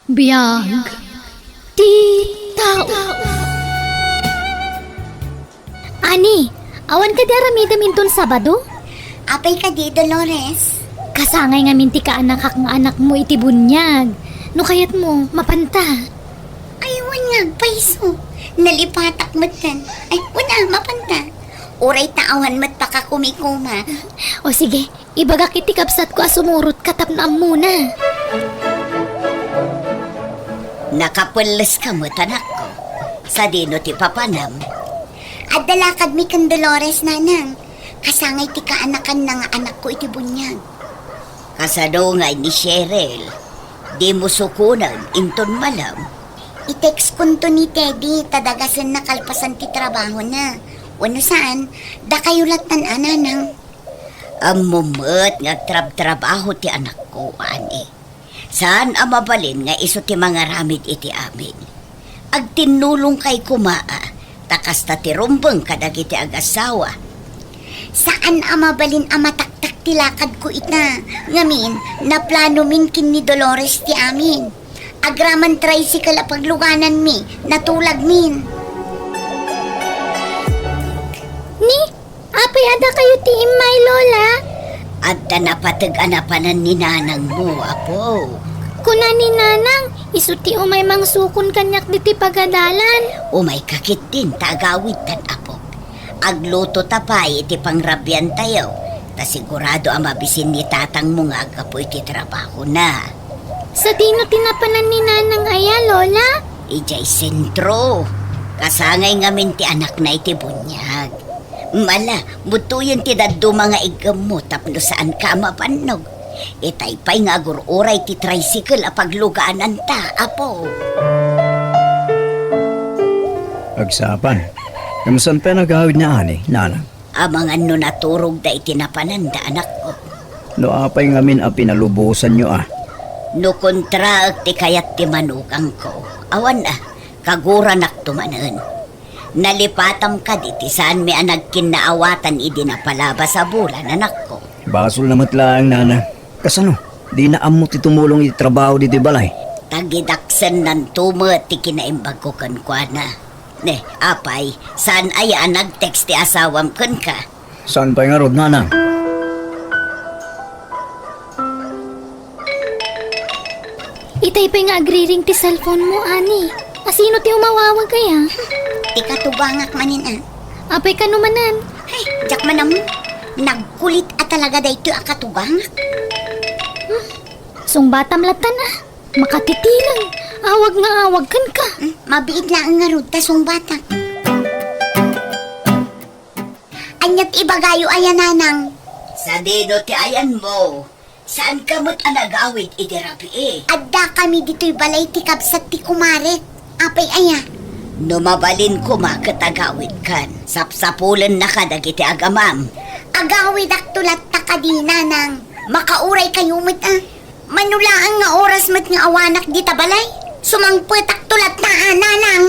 Biyag ti tao. Ani, awan ka di aramida minton Sabado? Apay ka di, Dolores. Kasangay nga minti ka anak kang anak mo iti bunyag. No kayat mo, mapanta. Ay, wala, paiso. Nalipatak mo't kan. Ay, wala, mapanta. Uray taawan mo't paka kumikuma. O sige, ibagak iti kapsat ko asumurot katap na muna. Nakapulis ka mo't anak ko. Sa dino ti papanam. At dalakad mi kan Dolores, nanang. Kasangay ti kaanakan na nga anak ko iti bunyag. Kasadongay ni Cheryl. Di mo sukunan, inton malam. I-text kunto ni Teddy, tadagasan na kalpasan ti trabaho na. Wano saan, da kayo latan ananang. Amumot nga trabaho ti anak ko, ani. Saan amabalin nga iso ti mga ramid iti amin. Ag tinulong kay kumaa, takas ta ti rumbeng kadagiti ag-asawa. Saan amabalin amataktak ti lakad ko ita, ngamin na plano min kin ni Dolores ti amin. Agraman tricycle a pagluganan mi, natulag min. Ni, apay ada kayo ti imay lola. At napatag-anapanan ni nanang mo, apo. Kuna ni nanang, isuti umay mang sukon kanyak diti pagadalan. Umay kakit din, tagawid tan apo. Agluto tapay iti pangrabyan tayo. Ta sigurado ang mabisin ni tatang mo nga agapo iti trabaho na. Sa dino tinapanan ni nanang aya lola? Ijay sentro. Kasangay ngamin ti anak na iti bunyag. Mala, butuyan ti daddo mga igam mo tapno saan ka mapanog. Itaypay nga agururay ti tricycle a paglugaanan ta, apo. Agsapan, kamusan pa nagawid niya ani, nanang? Amang ano naturog da itinapanan da anak ko. No apay ngamin a pinalubusan nyo ah. No kontra ti kayat ti manugang ko. Awan kagura naktumanan. Nalipatam ka diti saan may nagkinaawatan idi na palaba sa bulan, anak ko. Basol namat lang, nanang. Kasano, di na amo ti tumulong iti trabaho diti balay. Tagidaksan ng tumo ti kinaimbag ko kankwana. Ne, apay, saan aya nag-text ti asawam kun ka? Saan pa nga rod, nanang? Itaypay nga agriring ti cellphone mo, ani. Asino ti umawawag kaya? Ti katubangak manin Apay ka numanan. Ay, jak manam. Nagkulit at talaga da ito akatubangak. Sungbatam latan Makatitilang. Awag nga awag kan ka. Mabiid lang nga rod tasong bata. Anyat ibagayo ayan nanang. Sa dino ti ayan mo. Saan kamot anagawid idirapi Adda kami dito'y balay ti kabsat ti kumaret. Apay aya. Numabalin ko makatagawid kan. Sapsapulan na ka dagiti agamam. Agawid aktulat ta ka di nanang. Makauray kayo mat Manulaan nga oras mat nga awanak di tabalay. Sumangpet aktulat na nanang.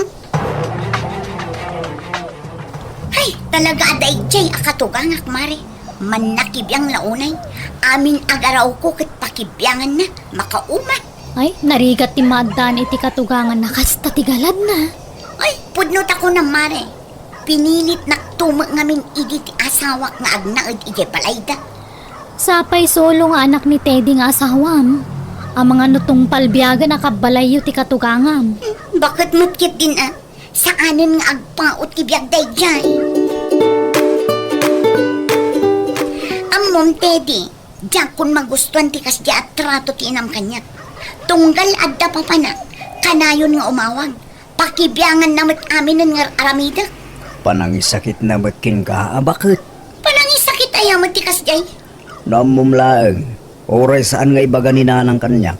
Ay, talaga aday jay akatugangak mare. Manakibiyang launay. Amin agaraw ko kat pakibyangan na. Makauma. Ay, narigat ti maddan iti katugangan na kasta tigalad na. Ay, pudnot ako na mare. Pinilit naktumak ngamin idi ti asawak nga agnaad ije palayda. Sapay solo nga anak ni Teddy nga asawam. Ang mga nutong palbiyaga nakabalayo ti katugangam. Bakit mutkit din Saanin nga agpaot ti biyag day dyan? Mom Teddy, diyan kung magustuhan ti kasdi at trato ti inam kanya. Tunggal adda pa pa na, kanayon nga umawag. Pakibyangan namat amin nga aramida. Panangisakit na matkin ka, bakit? Panangisakit ayamat ti kasdi. Namumlaeng, oray saan nga ibaga ni nanang kanya.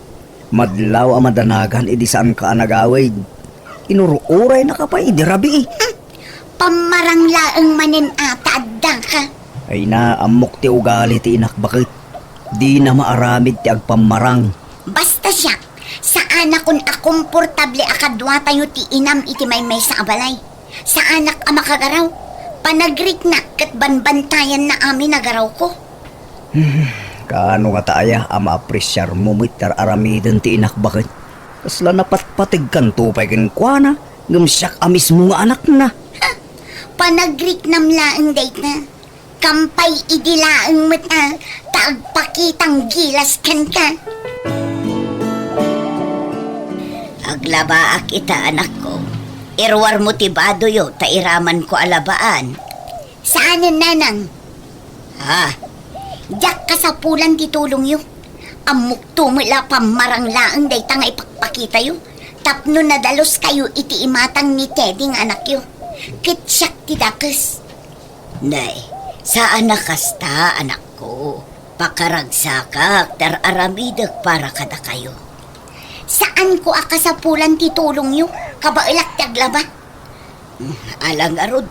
Madlaw ang madanagan, idi saan ka nagawid. Inuruuray na ka pa, idi rabi Pamaranglaeng manin ata adda ka. Ay naamok ti ugali ti inak bakit. Di na maaramid ti agpamarang. Basta siya, saan akong akomportable akadwa tayo ti inam iti may sa abalay. Sa anak makagaraw, panagrik na kat banbantayan na amin nagaraw ko. Kaano ka taaya ama apresyar mo mitar aramidin ti inak bakit? Kasla napatpatig kan tupay kin kuana, ngumsyak amis mo nga anak na. Panagrik namlaang date na. Kampay idilaang mata, taagpakitang gilas kan ka. Aglabaak ita anak ko. Irwar mo tibado yo, tairaman ko alabaan. Saanan nanang? Ha? Diyak ka sa pulan titulong yo. Amok tumula pamarang laang day tanga ipakpakita yo. Tapno nadalos kayo iti imatang ni Teddy nga anak yo. Kitsyak ti dakas. Nay, saan nakasta anak ko? Pakaragsakak tar aramidag para kada kayo. Saan ko akasapulan titulong yo? Kabailak taglaba? Alang arod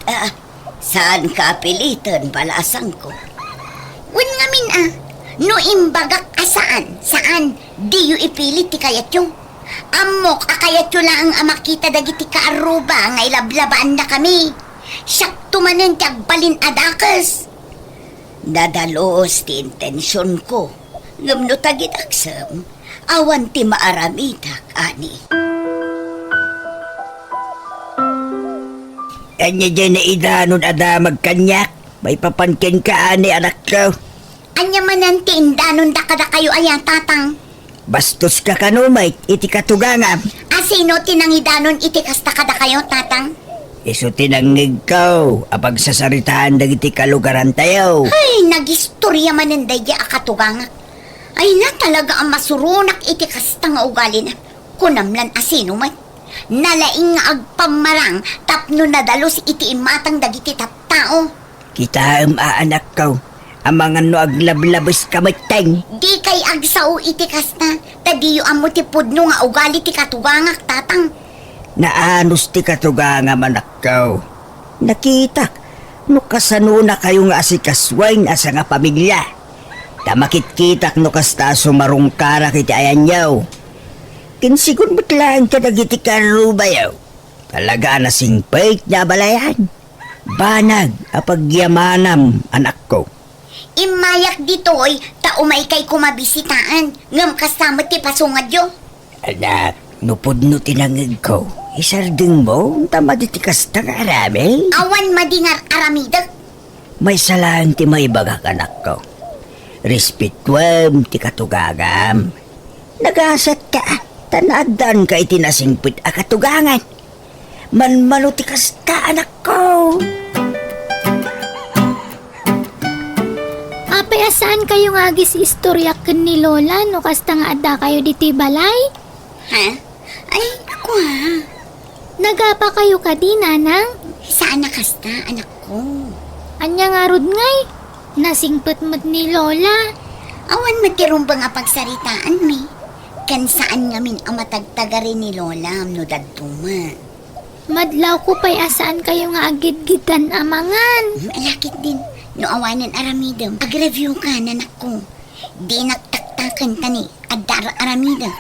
saan ka pilitan balasang ko? Wen ngamin no imbagak asaan? Saan? Di yu ipilit ti kayat yo. Amok akayat yo lang ang makita dagiti kaaruba nga ilablabaan na kami. Siyak tumanen ti agbalin adakas. Nadalos ti intensyon ko. Ngamno tagidaksam, awan ti maaramidak, ani. Anya dyan na idanon ada magkanyak. May papankin ka ani anak ko. Anya manan ti indanon da kada kayo ayan tatang. Bastos ka kanumay, iti katugangam. Asino tinangidanon iti kasta kada kayo tatang? Iso tinangig ko, apag sasaritaan dagiti kalugaran tayo. Ay, nagistorya manan daya akatugangak. Ay na talaga ang masurunak iti kasta nga ugali na. Kunamlan asino man. Nalaing nga agpamarang tapno nadalos iti imatang dagiti tattao. Kita anak ko, amang ano aglablabas kamateng. Di kay agsao iti kasta, tadiyo amo ti pudno nga ugali ti katugangak tatang. Naanos ti katugangam anak ko. Nakita, no kasano na kayo nga asikaswain asa nga pamilya. Tamakit-kitak no kasta sumarungkara kiti ayan yaw. Kinsigun mo't lang ka nagiti karubayaw. Talaga na singpait na balayan. Banag apagyamanam anak ko. Imayak ditoy, taumay kay kumabisitaan. Ngam kasama ti pasungad yo. Anak, nupod no tinangig ko. Isarding mo, tama di ti kasta nga arami. Awan madingar aramidag. May salang ti may bagak anak ko. Respetwam ti katugagam. Nagasat ka, tanadan ka itinasingpit a katugangan. Manmano ti kasta anak ko. Apay asaan kayo nga agis istorya ken ni Lola no kasta nga adda kayo diti balay? Ha? Ay, ako ha. Nagapa kayo kadi nanang? Saan na kasta, anak ko? Anya nga rod ngay? Nasingpet mo't ni Lola. Awan matirumbang nga pagsaritaan mi. Kan saan ngamin ang matagtagari ni Lola no dadtuma. Madlaw ko pa'y asaan kayo nga agid-gidan amangan. Malakit din. No awanan aramidam. Ag-review ka, nanak ko. Di nagtaktakan tani. Adar aramidam.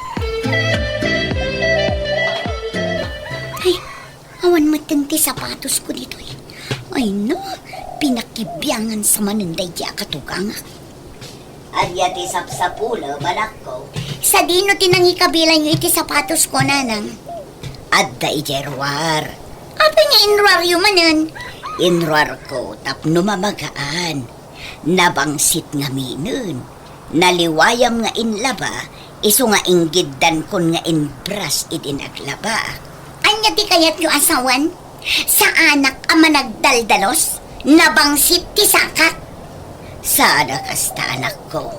Ay, awan matanti sapatos ko dito eh. Ay no, pinakibyangan sa manunday di akatuganga. Adya ti sapsapula, balak ko. Sa dino tinangi kabilan yung iti sapatos ko, nanang. Adda ijerwar. Apa nga inruar yung manan? Inruar ko, tapno mamagaan. Nabangsit nga minun. Naliwayam nga inlaba, iso nga inggidan kon nga inbras idinaglaba. Anya ti kayat yung asawan? Sa anak ama nagdaldalos? Nabangsit ti sakak? Sana kasta anak ko.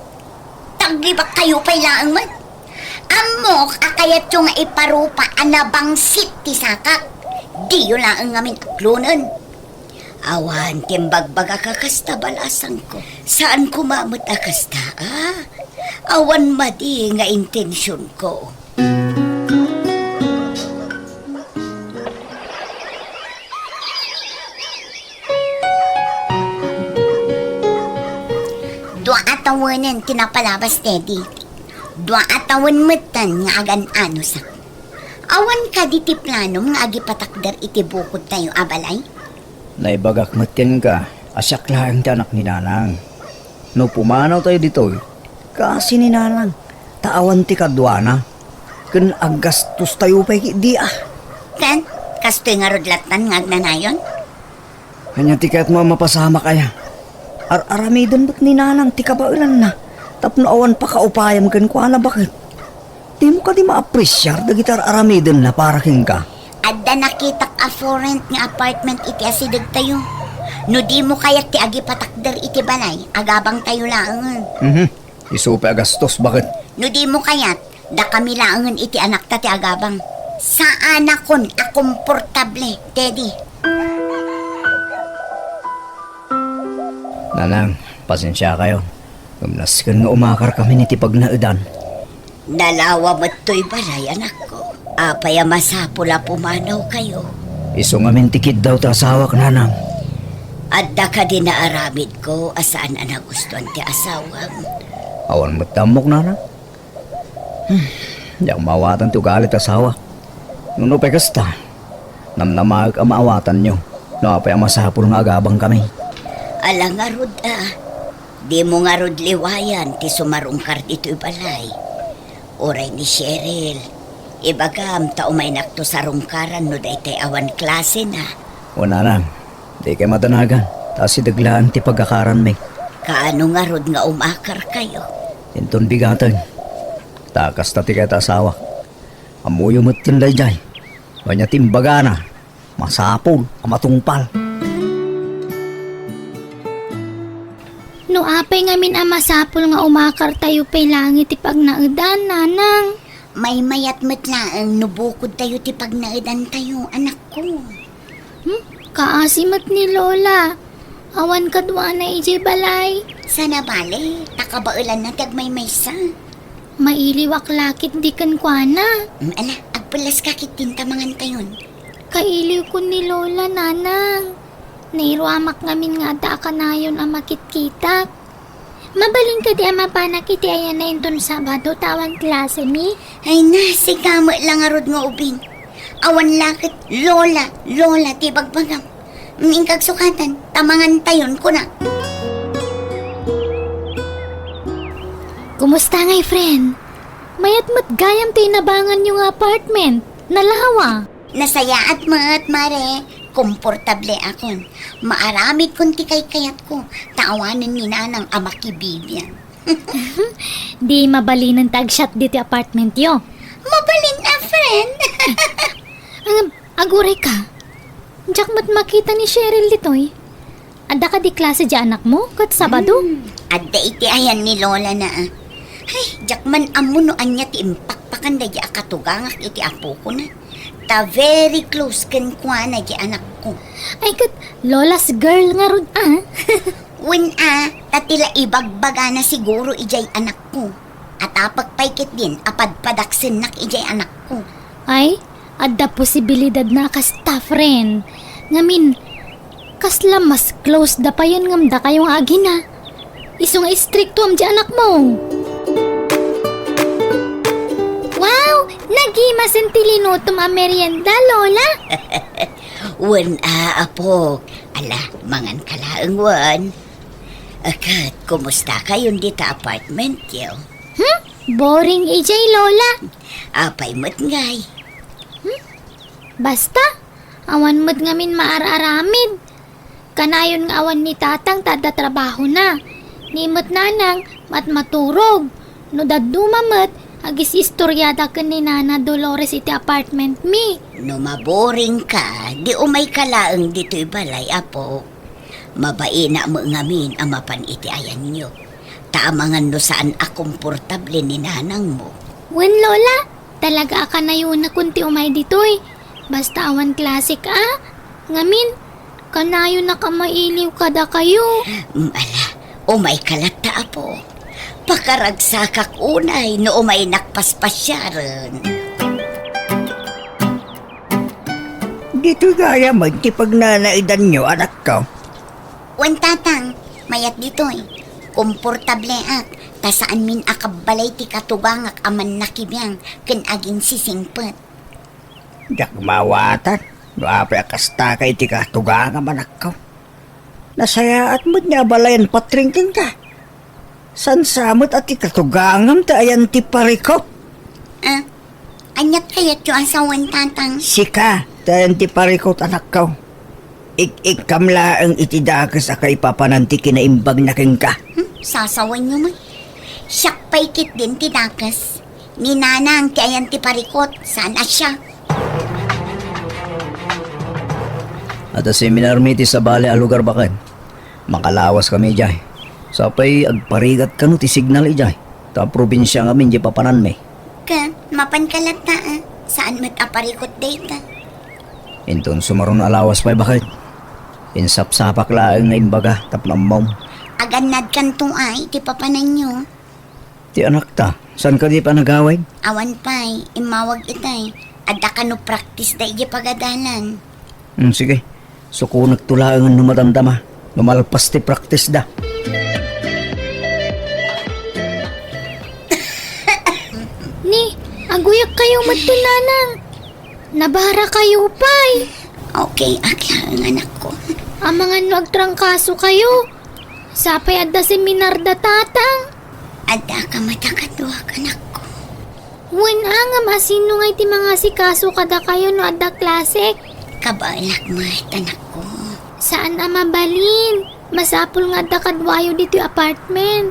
Taglibak kayo pa'y laang man. Amok akayat yung nga iparupa anabangsit ti sakak. Di yun laang ngamin aklunan. Awan, timbagbaga kakasta balasang ko. Saan kumamot akasta, Awan madi nga intensyon ko. Dua atawanan tinapalabas, Teddy. Dua atawan matan nga agan ano sa. Awan ka di ti planom nga agipatakder iti bukod tayo abalay. Naibagak matin ka, asyak lang ti anak ni Nanang. No pumanaw tayo dito, kasi ni Nanang, taawan ti kadwana. Kan ang gastos tayo pa di Kan, kastoy nga rodlatan nga agnanayon? Kanya tikat mo mapasama kaya. Aramidon ba't ni nanang tika ba ilan na? Tapno awan pa kaupayam kan ko ana bakit? Di mo ka di ma-appreciate da gitar aramidon na para king ka. Adda nakitak a for rent nga apartment iti asidag tayo. No di mo kayat ti agi patakder iti balay, agabang tayo laangan. Isupe agastos bakit? No di mo kayat, da kami laangan iti anak ta ti agabang. Sa anak kon a komportable, Teddy. Nanang, pasensya kayo. Gamnas kan nga umakar kami niti pagnaudan. Dalawa mo't to'y balay, anak ko. Apaya masapula pumanaw kayo. Iso nga mintikid daw ta asawak nanang. Adda ka din naaramid ko asaan ang nagustuhan ti asawang. Awan magtamok nanang. Di ako mawatan ti ugalit asawa. Nuno pa kasta. Namnamag ang maawatan nyo. No apay ang masapul nga agabang kami. Ala nga rod Di mo nga rod liwayan ti sumarungkar dito'y balay. Oray ni Cheryl. Ibagam ta umay nakto sa rungkaran no daytay awan klase na. O nanang, di kayo matanagan. Tapos idaglaan ti pagkakaran may. Kaano nga rod nga umakar kayo? Inton bigatan. Takas na ti kaya asawa. Amuyo mo't tinday jay. Kanya timbaga na. Masapol, amatungpal. No apay ngamin ang masapol nga umakar tayo pay langit ipag naudan, nanang. May mayat matlaang nubukod tayo ti pagnaidan tayo, anak ko. Kaasimat ni Lola. Awan kadwa na ije balay. Sana bale, takabaulan na tagmay maysa. Mailiwak lakit di kan kuana. Ala, agpulas ka kitintamangan tayon. Kailiw ko ni Lola, nanang. Nairuamak ngamin nga da ka na yun ang makit-kitak. Mabaling ka di ang mapanak iti ayan na inton Sabado tawan klase mi. Ay na, sigamo lang arod nga ubing. Awan lakit, Lola, ti bagbagam. Ingkag sukatan, tamangan tayon ko na. Kumusta ngay, friend? Mayat mat gayam tayo nabangan yung apartment. Nalawa. Nasaya at mare, komportable akon. Maaramid kun ti kay kayat ko, taawanan ni nanang amakibibyan. Di mabalinan tag-shot dito apartment yo. Mabalin na, friend. Aguray ka. Diyak mat makita ni Cheryl ditoy. Ada ka di klase di anak mo kat Sabado. Adda iti ayan ni Lola na Ay, jakman amuno anya ti impakpakan da di akatugangak iti apo ko na. Ta very close ken kwa na di anak ko. Ay kat Lola's girl nga rod When tatila ibagbaga na siguro ijay anak ko. At apagpaykit din apadpadaksin nak ijay anak ko. Ay, adda posibilidad na ka staff rin. Ngamin, kasla mas close da pa yan ngamda kayong agi na. Iso nga istrikto am di anak mo. Wow! Nagimasin tilinutom ang merienda, Lola. Wan apok. Ala, mangan kalaang wan. Akat, kumusta kayon dito apartment yo? Boring AJ, Lola. Apay mo't ngay. Basta, awan mo't ngamin maararamid. Kanayon nga awan ni tatang tada trabaho na. Nimot nanang mat maturog. No dadumamat, agis istoryada ka ni Nana Dolores iti apartment mi. No maboring ka, di umay kalaang dito'y balay, apo. Mabai na mo ngamin ang mapan iti ayan nyo. Taamangan no saan akomportable ni nanang mo. Wen Lola, talaga ka na yun na kunti umay ditoy. Basta awan klasik Ngamin, kanayo na kamailiw kada kayo. Ala, umay kalata, apo. Pakaragsakak unay no umay nakpaspasyaran. Dito gaya man ti pagnanaidan nyo anak ko. Wan tatang, mayat dito'y. Komportable tasaan min akabalay ti katugangak aman nakibiyang ken aging sisingpet. Dak mawatan. No apay akasta kay ti katugang manak ko. Nasayaat mo't niya balayan patringking ka. San samot at ti katugangam ta ayan ti pariko. Anyat kayat yung asawan tatang. Sika, tayan ti parikot anak ko. Ik-kamla ang itidakas aka ipapananti kinaimbag na king ka. Sasawan nyo man. Siyak paikit din tidakas. Ni nanang kayan ti parikot. Sana siya. At seminar mi ti sa bale a lugar bakan. Makalawas kami jay. Sapay agparigat kanu ti signal ijay. Ta probinsya ngamin di papanan me. Ka, mapankalat na Saan mat aparikot data? Inton sumaron alawas pa'y bakit. Insapsapak laang na imbaga tapnamom. Aganad kantong ay, ti papanan nyo. Ti anak ta, saan ka di pa nagaway? Awan pa'y, imawag itay. Adda ka no practice da iji pagadalan. Sige, suko nagtulaan ng madamdama. Lumalpas ti practice da. Ni, aguyak kayo magtunanang. Nabara kayo pa'y. Okay, akla ang anak ko. Ang mga nagtrangkaso kayo. Sapay adda seminar da tatang. Adda ka matakadwa anak ko. Wen angam asino nga iti mga sikaso kada kayo no adda klasik. Kabalak mo anak ko. Saan ama balin? Masapul nga adda kadwayo dito yung apartment.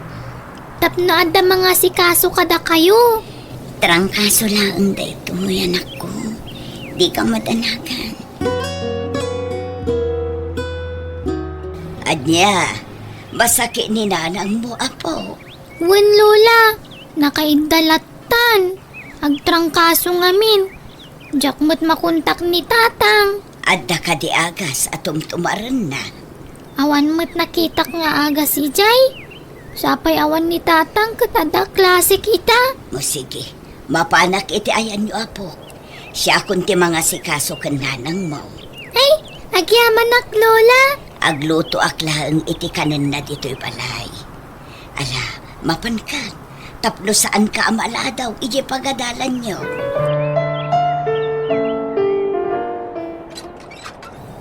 Tapno adda mga sikaso kada kayo. Trangkaso lang da ito mo anak ko. Di ka madanagan. Adya, masakit ni nanang mo apo. Wen lola, nakaidalatan. Agtrangkaso ngamin. Jakmat makontak ni tatang. Adda ka di agas atom tumaran na. Awan mo't nakitak nga aga si Jay. Sapay awan ni tatang katada klase kita. Mo sige, mapanak iti ayan nyo apo. Siya kunti mga sikaso kan nanang mo. Ay, agyaman ak lola. Agluto aklaang iti kanan na dito'y balay. Ala, mapan ka. Tapno saan ka amala daw, iji pagadalan nyo.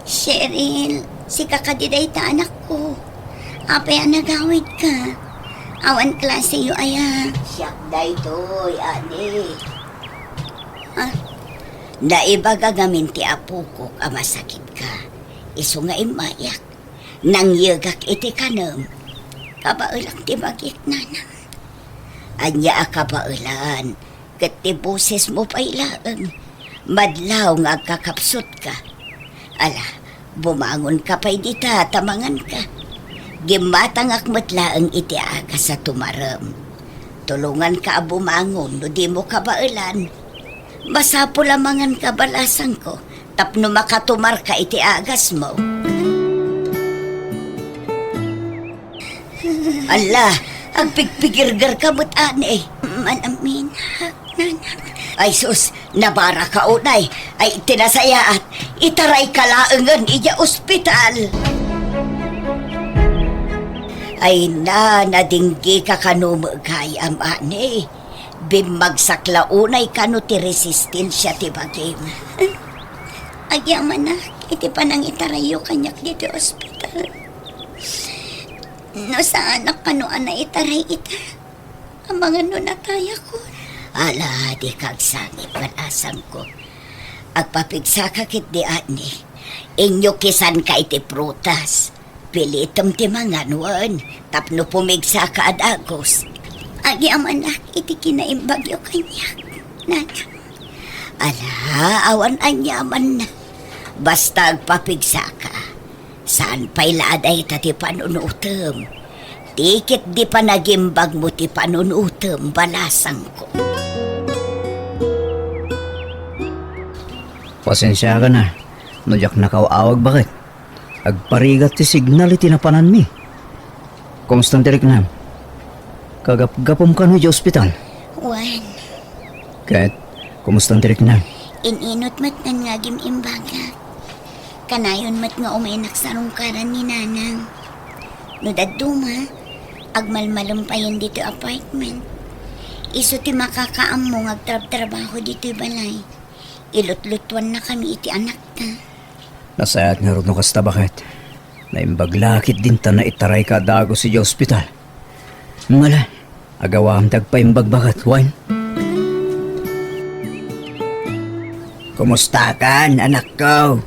Cheryl, si kakadiday ta anak ko. Apay nagawid ka. Awan klase yo aya. Siyak day to'y, ane. Naibaga gamin ti apo ko masakit ka. Iso nga imayak. Nang yagak iti kanam. Kabaulang ti bagit nanam. Anya kabaulan. Kat ti boses mo pailaan. Madlaw nga kakapsot ka. Ala, bumangon ka pa'y dita, tamangan ka. Gimatang akmatlaang iti aga sa tumaram. Tulungan ka bumangon, no di mo kabaulan. Masapo lamangan ka balasan ko. Tapno makatumar ka iti agas mo. Ala, agpigpigirgar ka mo't ane. Manamin, nanam. Ay sus, nabara ka unay. Ay tinasayaat, itaray ka laangan iya ospital. Ay nadinggi ka kanumagay am ane. Bimagsak launay kano ti resistensya ti bagim. Agyaman na, iti pa nang itarayo kanyak dito ospital. No sa anak kano ana itaray ita. Ang mga no nataya ko. Ala, di kagsangit palasang ko. Agpapigsa kakit di ani. Inyo kisan ka iti prutas. Pilitom ti mga nuan. Tapno pumigsa ka adagos. Agyaman na, iti kinaimbagyo kanyak. Nanam. Ala, awan anyaman na. Basta agpapigsa ka. Saan pa'y laaday ta ti panunutom? Tikit di pa nagimbag mo ti panunutom, balasang ko. Pasensya ka na. Nujak nakaw-awag bakit? Agparigat ti signal iti napanan mi. Kumusta tirik na? Kagap-gapom ka no di ospital. Wan, Kahit, kumusta tirik na? ininot mat nan nga imbaga. Kanayon mat nga umaynak sa rungkaran ni nanang. No daduma, agmalmalumpayan dito apartment. Iso ti makakaam mo ngagtrab-trabaho dito balay. Ilutlutuan na kami iti anak ta. Nasayat nga rin kasta bakit? Naimbaglakit din ta na itaray ka dago si ospital. Ngala, agawa ang tagpaimbag bakit, wine? Kumusta kan, anak ko?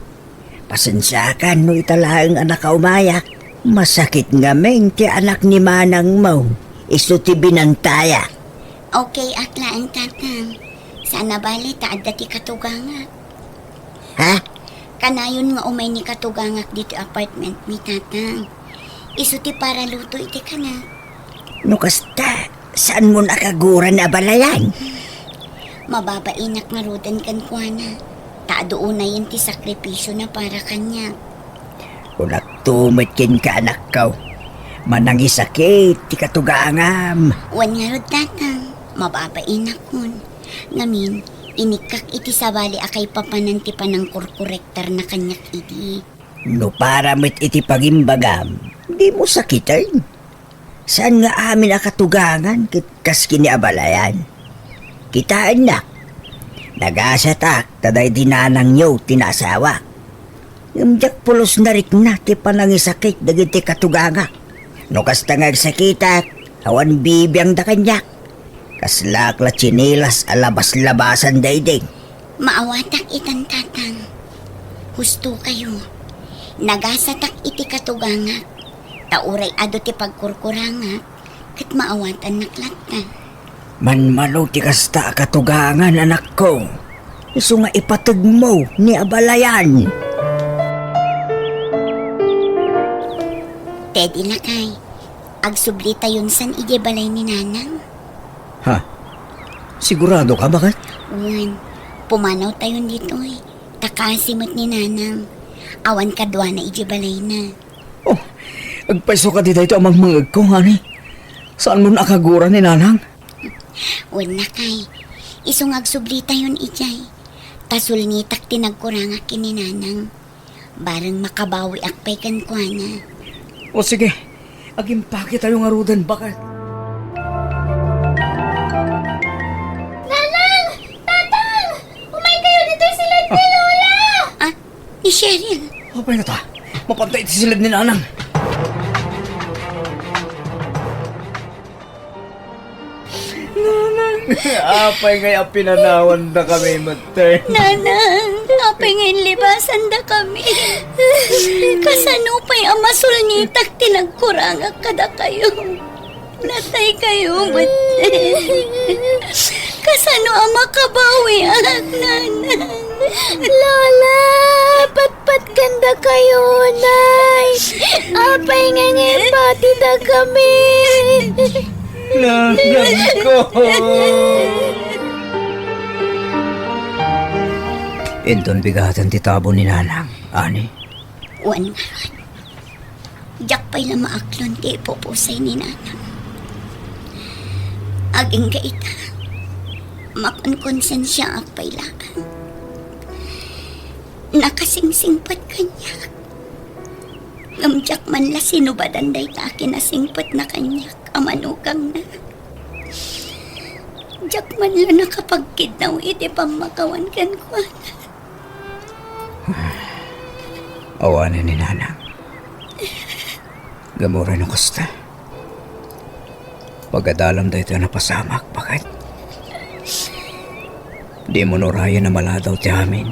Pasensya ka no italaang anak ka umayak. Masakit nga meng ti anak ni manang mo. Isu ti binantaya. Okay, aklaan tatang. Sana bali taadda ti katugangak. Ha? Kanayon nga umay ni katugangak dito apartment mi tatang. Isu ti para luto iti kana. No kasta, saan mo nakaguran na balayan? Mababainak nga rodan kan kuana. Taado una yun ti sakripisyo na para kanya. Kung nagtumit kin ka anak ko, manangi sakit ti katugangam. Wan nga rod tatang. Mababainak kun. Ngamin, inikak iti sabali akay papanan ti panang kurkurektar na kanyak iti. No para mit iti pagimbagam, di mo sakitan. Saan nga amin akatugangan kas kiniabalayan? Kitaan na. Nagasatak, taday dinanang nyo, tinasawa. Ngumjak pulos na rik na, ti panangisakit, dagiti katuganga. No kasta ngagsakitak, awan bibiyang da kanyak. Kaslakla chinilas, alabas-labasan dayding. Maawatak itan tatang. Husto kayo. Nagasatak iti katuganga. Tauray ado ti pagkurkuranga. Kat maawatan naklatan. Manmano ti kasta katugangan, anak ko. Isu nga ipatag mo ni abalayan. Teddy lakay. Agsublita yun san ije balay ni nanang. Ha? Sigurado ka bakit? Uwan, pumanaw tayo dito eh. Takasimot ni nanang. Awan kadwa na ije balay na. Oh, agpaiso ka di dito amang mangag ko, hani. Saan mo nakagura ni nanang? Uwan na kay. Isong agsublita yun ijay. Tasul nitak tinagkuranga kini nanang. Barang makabawi akpay kan kuana. O sige, agimpake tayo nga rudan bakit? Nanang! Tatang! Umay kayo dito sila ni Lola! Ah, ni Cheryl. Apay na ta, mapantay iti silid ni nanang. Apay ngaya pinanawan na kami, matay. Nanang, apay ngayon libasan da kami. Kasano pa'y amasul nitak tinagkuranga kada kayo. Natay kayo, kasano ang makabawi anak nanang. Lola! Patpat ganda kayo, Nay! Apay nga ngayon pati na kami! Nanang ko! Enton bigatan ti tabo ni nanang, ani? Wan nga ron. Diyak pa'y lamaaklon ti ipupusay ni nanang. Aging kaita. Mapankonsensya akpay laan. Nakasingsingpat kanya. Ngamjak man la sinubadan day ta kinasingpat na kanyak amanukang na. Jak man la nakapagkidnaw iti pamakawan kan kwa na. Awanin ni nanang. Gamura no kusta. Pagadalam da ito na pasamak, bakit? Di mo nurayan na maladaw ti amin.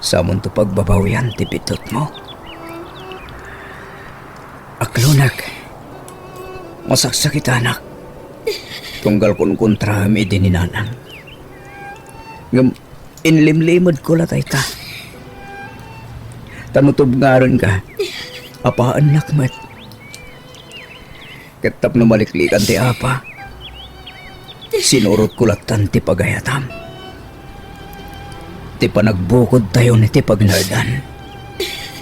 Sa munto pagbabawian ti pitot mo. Aklunak. Masaksakit anak. Tunggal kun kontra mi din ni nanang. Ngam inlimlimod ko latay ta. Tanutob nga ron ka. Apaan nakmat. Ketap na maliklikan ti apa. Sinurot kulatan ti pagayatam. Ti panagbukod tayo ni ti pagnardan.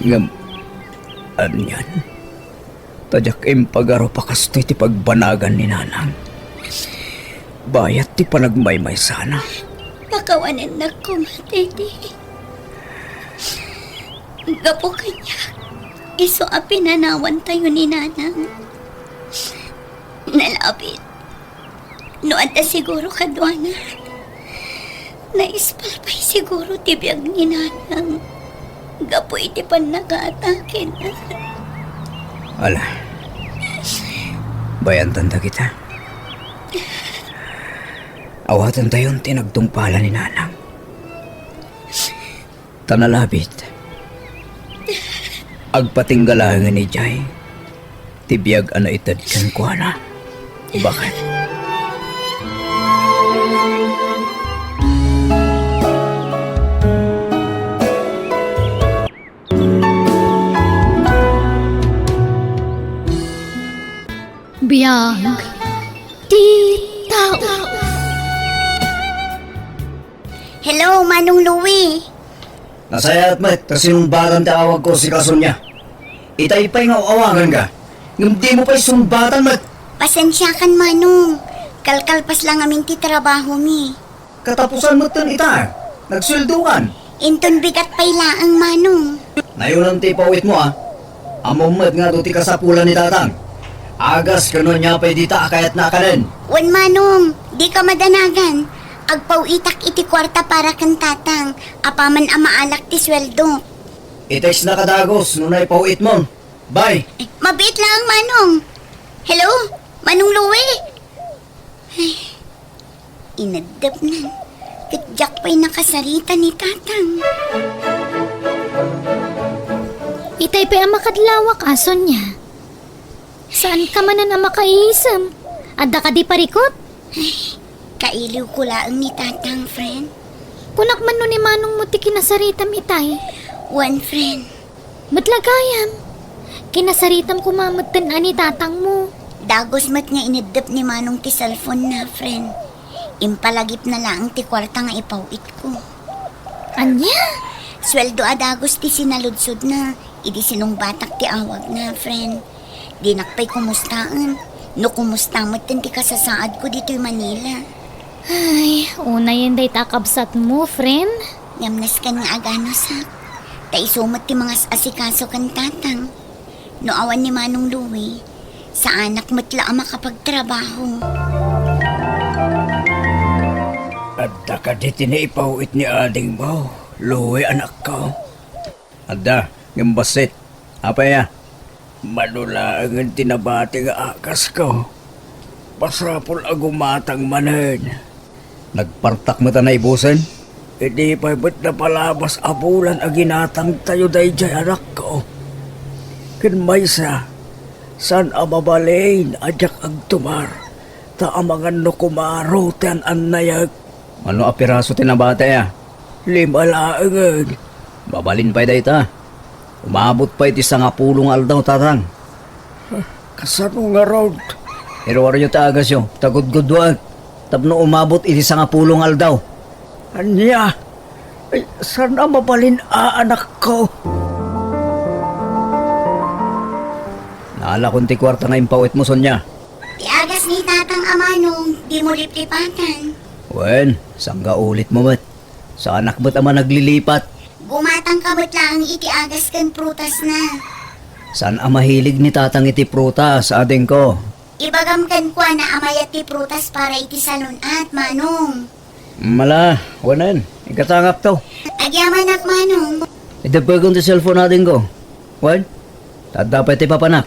Ngam, anyan. Tadyak impagaro pakastoy ti pagbanagan ni nanang. Bayat ti panagmaymay sana. Pakawanan na ko, matindi. Gapo kanya. Iso a pinanawan tayo ni nanang. Nalapit. Noon ta siguro kadwana. Naispalpay siguro tibiyag ni nanang. Gapo iti pan nag-aatakin. Ala, bayan tanda kita. Awatan tayon tinagtungpala ni nanang. Tanalabit. Agpatinggalangan ni Jay. Tibiyag ana itad kan kuana. Bakit? Biyag. Titaw. Hello, Manong Louie. Nasayat met, kasi nung batang tawag ko si Kasunya. Itay pa'y nga awangan ka. Ngam di mo pa'y sumbatan met. Pasensya kan, Manong. Kalkalpas lang aming ti trabaho mi. Katapusan mo tan ita. Nagsuldukan. Inton bigat pa'y laang, Manong. Ngayon ang tipawit mo Amom met nga do ti kasapulan ni tatang. Agas kano niya pa'y dita kayat na kanin. Wan, Manong. Di ka madanagan. Agpaw itak iti kwarta para kan tatang. Apaman amaalak ti sweldo. Itex na kadagos nung naipawit mo. Bye. Mabit lang, Manong. Hello? Manong Louie? Ay, inadap na. Katjak pa'y nakasarita ni tatang. Itay pa ang makadlawak ason niya. Saan ka man na makaisam? Adda ka di parikot? Kailiw ko laang ni tatang, friend. Punak man nun ni Manong mo ti kinasaritam itay. One friend. Matlagayam. Kinasaritam kumamatan ani tatang mo. Dagos mat nga inadap ni Manong ti cellphone na, friend. Impalagip na lang ti kwarta nga ipawit ko. Anya? Sweldo adagos ti sinaludsod na. Idi sinong batak ti awag na, friend. Di nakpay kumustaan. No kumusta mat ti kasasaad ko dito'y Manila. Ay, una yan day takabsat mo, friend. Yamnas kan nga agano sak. Taisumat ti mga asikaso kan tatang. No awan ni Manong Louie, sa anak matla ang makapagtrabaho. Adda ka di tinaipawit ni ading mo. Luwi anak ko. Adda, yung basit. Apa ya? Manula ang tinabati nga akas ko. Pasapol agumatang manen. Nagpartak mo ta na ibusan? Hindi pa ba't na palabas abulan aginatang tayo day jay anak ko. Kinmaysa, san amabalain ajak agtumar. Ta amangan no kumaro tan annayag. Ano apiraso tinabate ya? 5 laangan. Babalin pa'y dayta. Umabot pa'y ti sangapulong aldaw tatang. Kasano nga road? Pero wala nyo taagas yun. Tagod-godwag. Tapno umabot iti sangapulong aldaw. Anya? Ay, sana mabalin anak ko. Naala kong ti kwarta nga impawit mo, Sonya. Tiagas ni tatang Amanong, di mo liplipatan. Wen, sangga ulit mo mat. Sa anak mo't ama naglilipat. Gumatang kamot lang itiagas kan prutas na. Saan ang mahilig ni tatang iti prutas, ading ko? Ibagam kan kwa na amayat ti prutas para iti salon at Manong. Mala, wanan. Ikatangak to. Agyaman ak Manong. Itapagon ti cellphone ading ko. Wen, dapat ti papanak.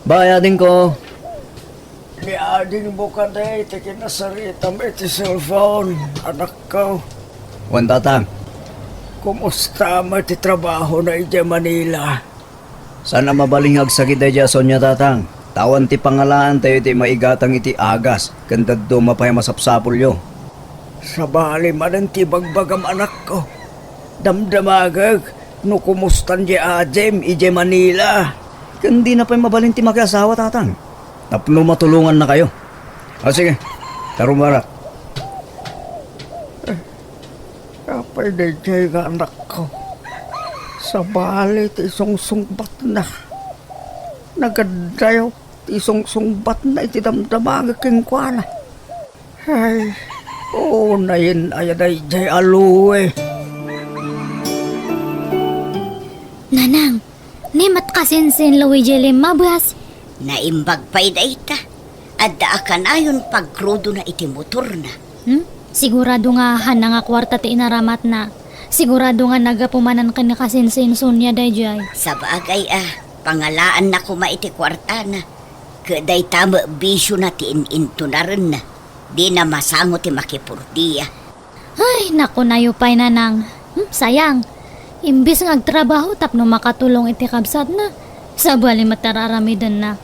Bye, ading ko. Ni ading mo ka day, tikin na sarita mo iti cellphone, anak ko. Wen, tatang. Kumusta mo iti trabaho na iti Manila? Sana mabalingag sakit daya Sonya tatang. Tawan ti pangalaan tayo ti maigatang iti agas. Kantad do mapay masapsapol yo. Sa bali man ti bagbagam anak ko. Damdamagag, no kumustan di ajem ije Manila. Kandi na pa'y mabalin ti mag-asawa tatang. Tapno matulungan na kayo. O sige, tarumara. Kapay na jay nga anak ko. Sa bali ti sungsungbat na. Nagadayo ti sungsungbat na iti damdamagag king kwa na. Ay, oo na yun ayan jay aluwe. Nanang, nimat kasinsin Luigi Limabas. Naimbag pa'y da ita. Adda akan ayon pagkrudo na iti motor na. Sigurado nga hana nga kwarta ti inaramat na. Sigurado nga nagapumanan ka ni kasinsin Sonya dayjay. Sa bagay pangalaan na kuma iti kwarta na. Kaday tama bisyo na ti ininto na rin na. Di na masango ti makipurdiya. Ay, naku na yupay nanang. Sayang. Imbis nga agtrabaho tapno makatulong iti kabsat na. Sa bali matararamidan na.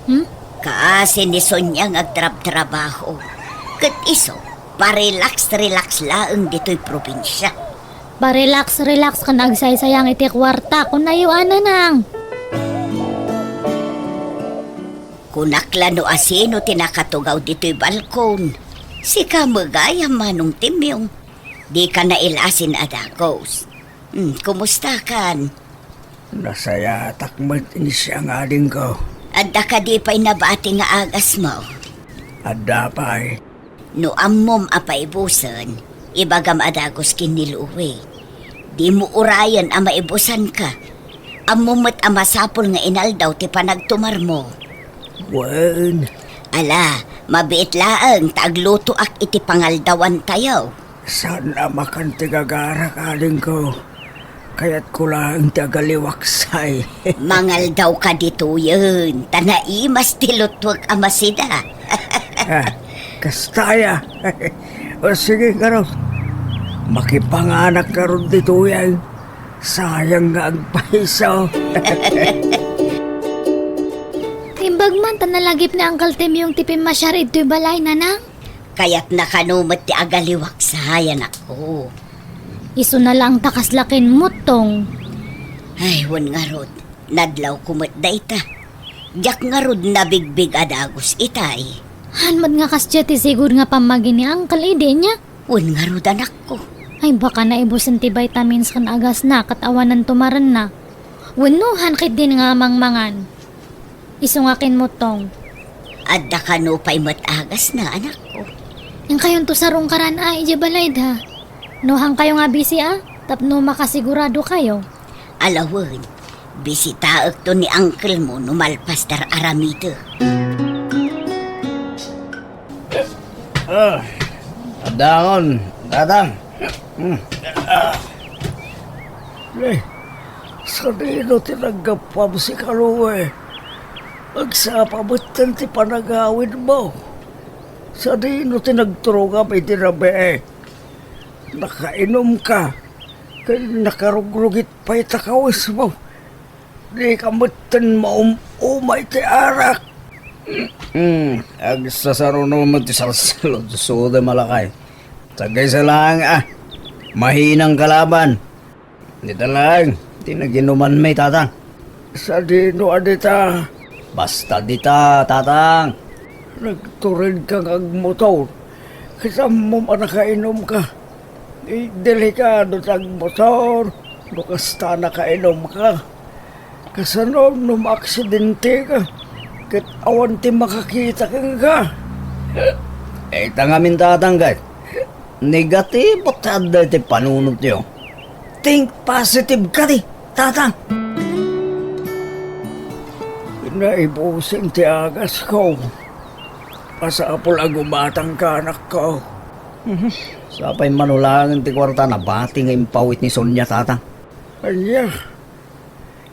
Kasi ni Sonya nga agtrab-trabaho. Kat iso, pa-relax laang dito'y probinsya. Pa-relax ka nagsaysayang iti kwarta kung nayuanan nang. Kunakla no asino tinakatugaw dito'y balkon. Si kamagaya manong timyong. Di ka na ilasin adagos. Kumusta kan? Nasaya takmat ini siya nga din ko. Adda ka di pa'y nabati nga agas mo. Adda pa'y. No ammom apay busan, ibagam adagos kiniluwi. Di mo urayan ang maibusan ka. Ammomot ang masapol nga inaldaw ti panagtumar mo. Wen, Ala, mabiit laang tagluto ak iti pangaldawan tayo. sana makantigagara kaling ko. Kaya't ko lang tagaliwaksay. Mangal daw ka dito yun. Tanaimas tilutwag amasida. Kastaya. O sige ka ron. Makipanganak ka ron dito yan. Sayang nga ang paiso. Timbag man tanalagip na Uncle Tim yung tipim masyarid to'y balay nanang. Kaya't nakanumot ti agaliwak sa hayan ako. Iso na lang takaslakin mo tong. Ay, wan nga rod. Nadlaw kumot da ita. Diyak nga rod nabigbig adagos itay. Hanmad nga kasya ti sigur nga pamagin ni Uncle ide niya. Wan nga rod anak ko. Ay baka naibusan ti vitamins kan agas na katawanan tumaran na. Wanuhan kit din nga mangmangan. Iso nga kin mo tong. Adda ka no pa'y matagas na anak ko. Yang kayon to sarong karan ay balay da. Nohang kayo nga busy tapno makasigurado kayo. Alawan, bisitaak to ni uncle mo numalpas dar aramito. Adangon, tatang. Sa dino tinagapam si Kaluwe. Magsapabatan ti panagawin mo. Sa dino tinagturugam iti rabe. Nakainom ka. Kaya nakarugrugit pa itakawis mo. Di ka matan maumay ti arak. Ag sasaruno mo ti salsalod sude malakay. Tagay sa lang mahinang kalaban. Dito lang, tinaginuman may tatang. Sa dino adita. Basta dita, tatang. Nagturin kang agmotor. Kasama mo nakainom ka. Delikado tag motor. Bukasta nakainom ka. Kasanog aksidente ka. Kat awan ti makakita ka. Tangamin tatang guys. Negatibo tada ti panunot niyo. Think positive ka di, tatang. Naibusin ti agas ko. Pasapol agumatang kanak ko. Sapay manulangan ti kwarta na bati nga impawit ni Sonya tatang. Anya,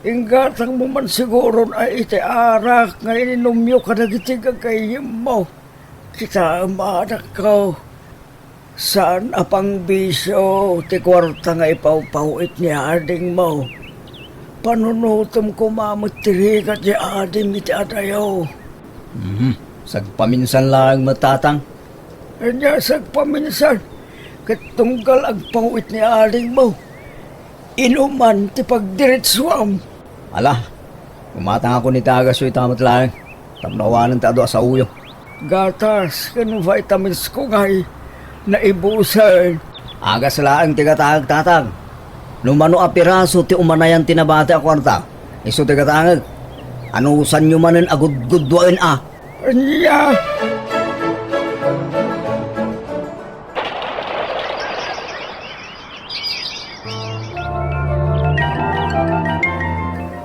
inggatang mo man siguro na iti arak nga ininumyo ka nagitiga kayim mo. Kita amanak ko. Saan apang bisyo ti kwarta nga ipawpawit ni ading mo? Panunutom ko mamutirikat ni adim iti adayaw. Sagpaminsan lang matatang. Anya sagpaminsan, katunggal agpawit ni ading mo. Inuman ti pagdiritswam. Ala, umatang ako ni tagas yung tamat lang. Tamnawanan ta doon sa uyo. Gatas, kanong vitamins ko ngay, naibusan. Agas lang tigatag tatang. Numano a piraso ti umanayan tinabate a kwarta. Iso tigatangag. Ano san nyo manen agud-gudwain Anya!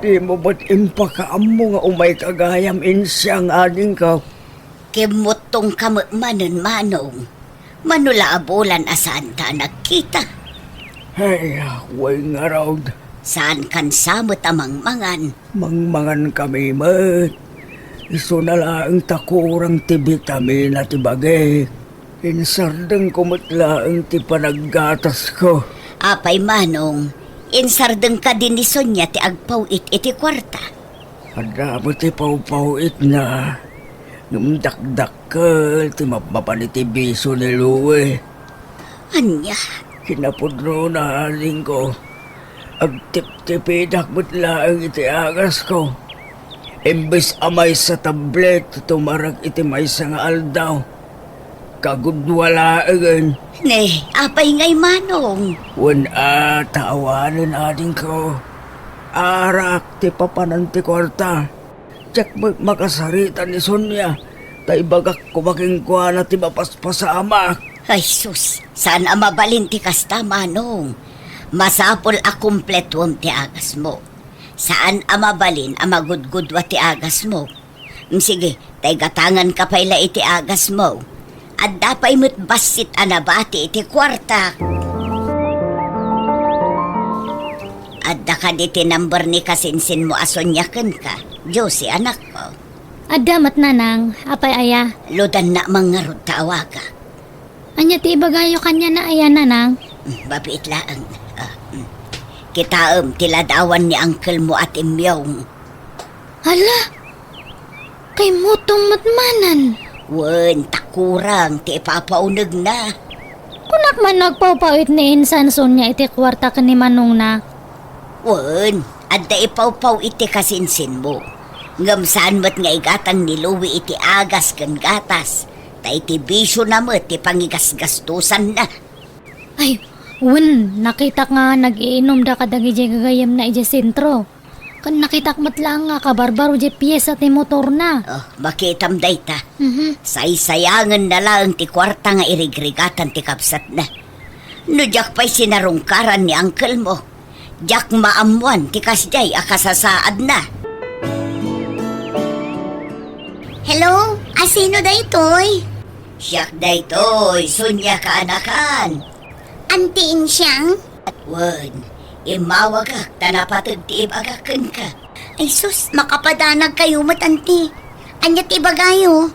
Di mo ba't impakaam mo nga umay kagayam insyang ading ka? Kimutong manon manong. Manula abulan asaan ta nagkita. Hey, way nga raw. Saan kan samot amang mangan. Mangmangan kami mat. Iso na lang takurang ti vitamin at ibagay. Insardang kumutlaang ti panaggatas ko. Apay manong, Insardeng ka din ni Sonya ti agpawit iti kwarta. Ada mo ti pau-pauit na. Ngumdak-dakkel ti mapapaniti biso ni Luwe. Anya, Kinapudno na haling ko. Agtip-tipidak mo't laang iti agas ko. Imbes amay sa tablet, tumarag iti may sa nga aldaw. Kagudwala again. ne, apay ngay manong. Wan tawanan ading ko. Arak ti papanan ti kwarta. Tsak makasarita ni Sonya. Tay bagak kumaking kwa na ti mapaspasamak. Ay sus, saan ang mabalin ti kasta manong? Masapol a kumpletwom ti agas mo. Saan ang mabalin ang magudgudwa ti agas mo? Sige, tay gatangan ka payla iti agas mo. At dapay mo't basit anabati iti kwarta. At da iti number ni kasinsin mo asonyakan ka. Josie, anak ko. Adamat nanang, apay aya. Ludan na mga rod tawaga. Anya ti ibagayo kanya na aya nanang. Babiit laang. Kitaam tiladawan ni uncle mo at imyong. Hala, kay mutong matmanan. Wen, takurang, ti ipapaunag na. Kunak man nagpawpawit ni Insan Sonya iti kwarta ka ni Manong na. Wen, adda ipawpaw iti kasinsin mo. Ngamsaan mo't nga igatang niluwi iti agas kan gatas. Ta iti bisyo na mo't ti pangigasgastusan na. Ay, wen, nakita nga nag-iinom da kadagi di gagayam na iti sentro. Kan nakitak matlang nga kabarbaro di piyesa ti motor na. Oh, makitam day ta. Mhm. Saysayangan na lang ti kwarta nga irigrigatan ti kapsat na. No jak pa'y sinarungkaran ni uncle mo. Jak maamuan ti kasjay akasasaad na. Hello? Asino daytoy? Siyak daytoy, Sonya ka anakan. Antiin siyang? At wan, imawagak, tanapatag ti ibagakan ka. Ay sus, makapadanag kayo matanti. Anyat ibagayo.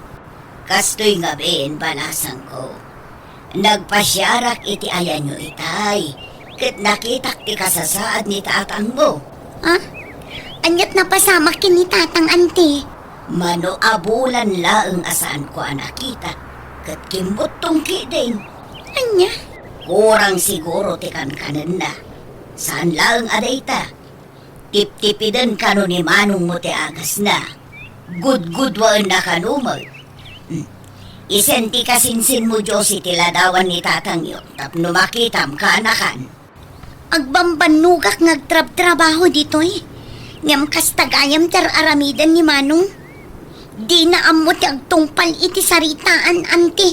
Kastoy nga ben, balasan ko. Nagpasyarak iti ayan nyo itay. Kat nakitak ti kasasaad ni tatang mo. Ha? Anyat napasamak kin ni tatang anti. Mano abulan laeng asaan ko anakita. Kat kimbutong kidin. Anya? Kurang siguro ti kankanan na. Saan laeng adayta? Tip-tipidan kano ni manong mo ti agas na. Gud-gudwaan na kanumag. Isenti kasinsin mo Josie tiladawan ni tatang yun. Tapno makitam ka anakan. Agbambanugak ngagtrab-trabaho dito eh. Ngam kas tagayam tar aramidan ni manong. Di na amot agtungpal iti saritaan, anti.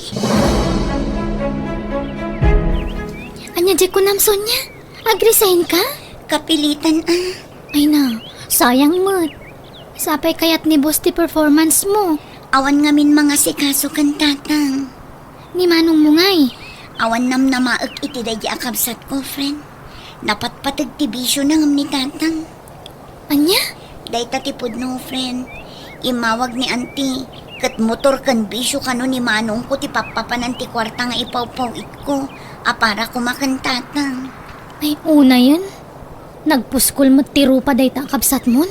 Anya di ko nam Sonya, agresign ka? Kapilitan Ay na, sayang mo't. Sapay kayat ni boss ti performance mo. Awan ngamin mga sikaso kan tatang. Ni Manong mo ngay. Awan nam namaag iti dayi akabsat ko, friend. Napatpatag ti bisyo na ngam ni tatang. Anya? Day tatipod no, friend. Imawag ni auntie. Kat motor kan bisyo kano ni manong ko ti papapanan ti kwarta nga ipawpawit ko. Para kumakan tatang. Ay una yun. Nagpuskol mo tiro pa day takabsat mon.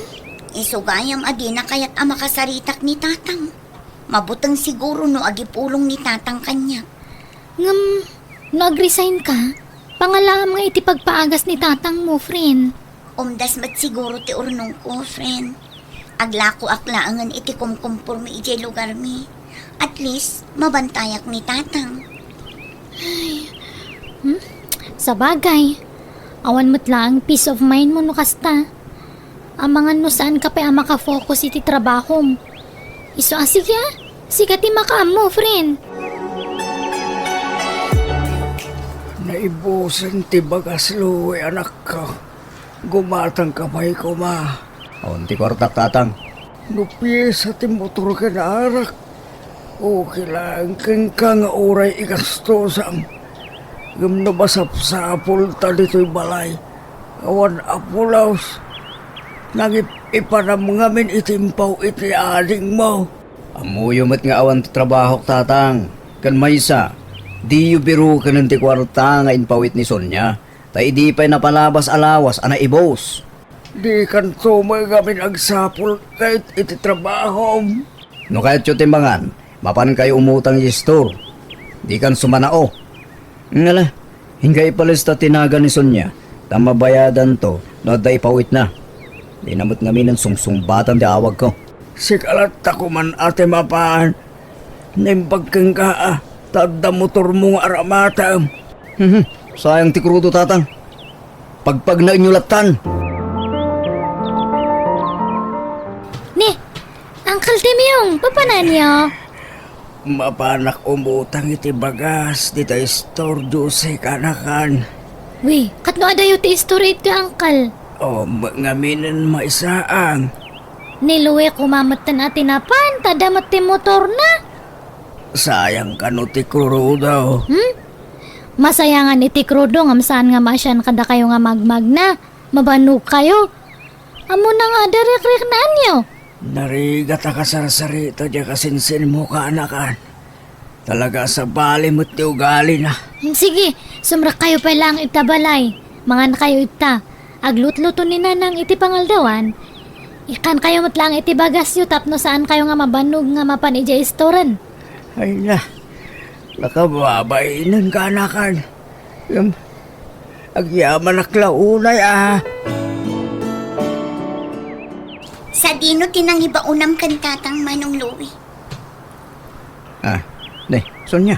Isugayam adi na kaya't makasaritak ni tatang. Mabutang siguro no agipulong ni tatang kanya. Ngam, nag-resign ka? Pangalam nga iti pagpaagas ni tatang mo, friend. Umdas mat siguro ti urnong ko, friend. Aglako aklaangan iti kumkumpur mi ijay lugar mi. At least, mabantayak ni tatang. Sa bagay, awan mo't lang peace of mind mo no kasta. Ang mga no saan ka pa makafocus iti trabaho mo. Iso sige sikat ti makaam mo, friend. Naibusan ti bagas Luwe, anak ko. Gumatang kamay ko, ma. Awan ti kwartak tatang. Nupiyesa ti motor ka na arak. Okay lang kang nga oray ikastosam. Gam na masapsapol ta dito'y balay. Awan apulaws. Ipanam ngamin itimpaw iti ading mo. Amuyo mat nga awan ti trabaho tatang. Kan maysa, di yu biro ka ng ti kwarta nga inpawit ni Sonya. Tay di pa'y napalabas alawas ana ibos. Di kan tumay kami agsapol kahit iti trabaho. No kahit yung timbangan, mapan kayo umutang yung store. Di kan sumanao. Ngala, hingga ipalista tinagan ni Sonya, tamabayadan to, no day pawit na. Di namot ngamin ang sungsungbatan di awag ko. Sikalat ako man ate mapaan. Nimbag kang ka tada motor mong aramatam. Sayang ti krudo tatang. Pagpag na inyulatan. Ni, Uncle Timyong, papanan niyo? Mapanak umutang iti bagas dita store Jose kanakan. Wi, katno adayo ti story ito, Uncle. O ngaminan maisaang. Niluwe kumamatan atin napan, tadamat ti motor na. Sayang ka no ti krudo. Masayangan iti krudo ngam saan nga masyan kada kayo nga magmag na. Mabanug kayo. Amo na nga darik-rik na anyo. Narigat ka sarsarito dya kasinsin mo ka anakan. Talaga sa bali mo't ti ugali na. Sige, sumrak kayo pa lang itabalay. Mga na kayo ita. Aglut-luto ni nanang iti pangaldawan. Ikan kayo matlang iti bagas yu tapno saan kayo nga mabanug nga mapan ija istoran. Ay na, nakababainan ka anakan. Agyaman naklaunay Sa dino tinang iba unam kan tatang Manong Louie. Ne, Sonya.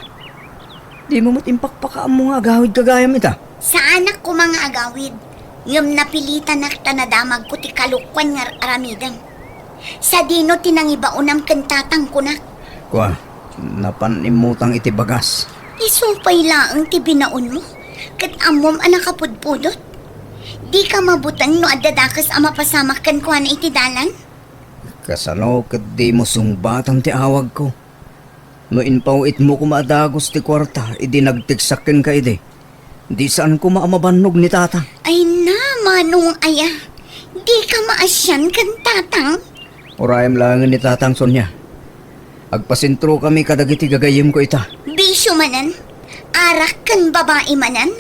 Di mo matimpakpaka mo nga agawid kagayam ita. Sa anak ko mga agawid, yung napilitan na tanadamag ko ti kalukwan nga aramidam. Sa dino tinang iba unam kan tatang kunak. Kwa, napanimutang iti bagas. Isumpay laang ti binaon mo. Kat amom anak kapudpudot. Di ka mabutan no adadakas ama pasamak kan kuha na iti dalan. Kasano kat di mo sungbatan ti awag ko. No inpawit mo kumadagos ti kwarta, idi nagtiksakin ka ide. Di saan ko maamabanog ni tata. Ay na, Manong aya. Di ka maasyan kan tatang. Urayam lang ni tatang Sonya. Agpasintro kami kadagiti gagayim ko ita. Bisyo manan. Arak kan babae manan.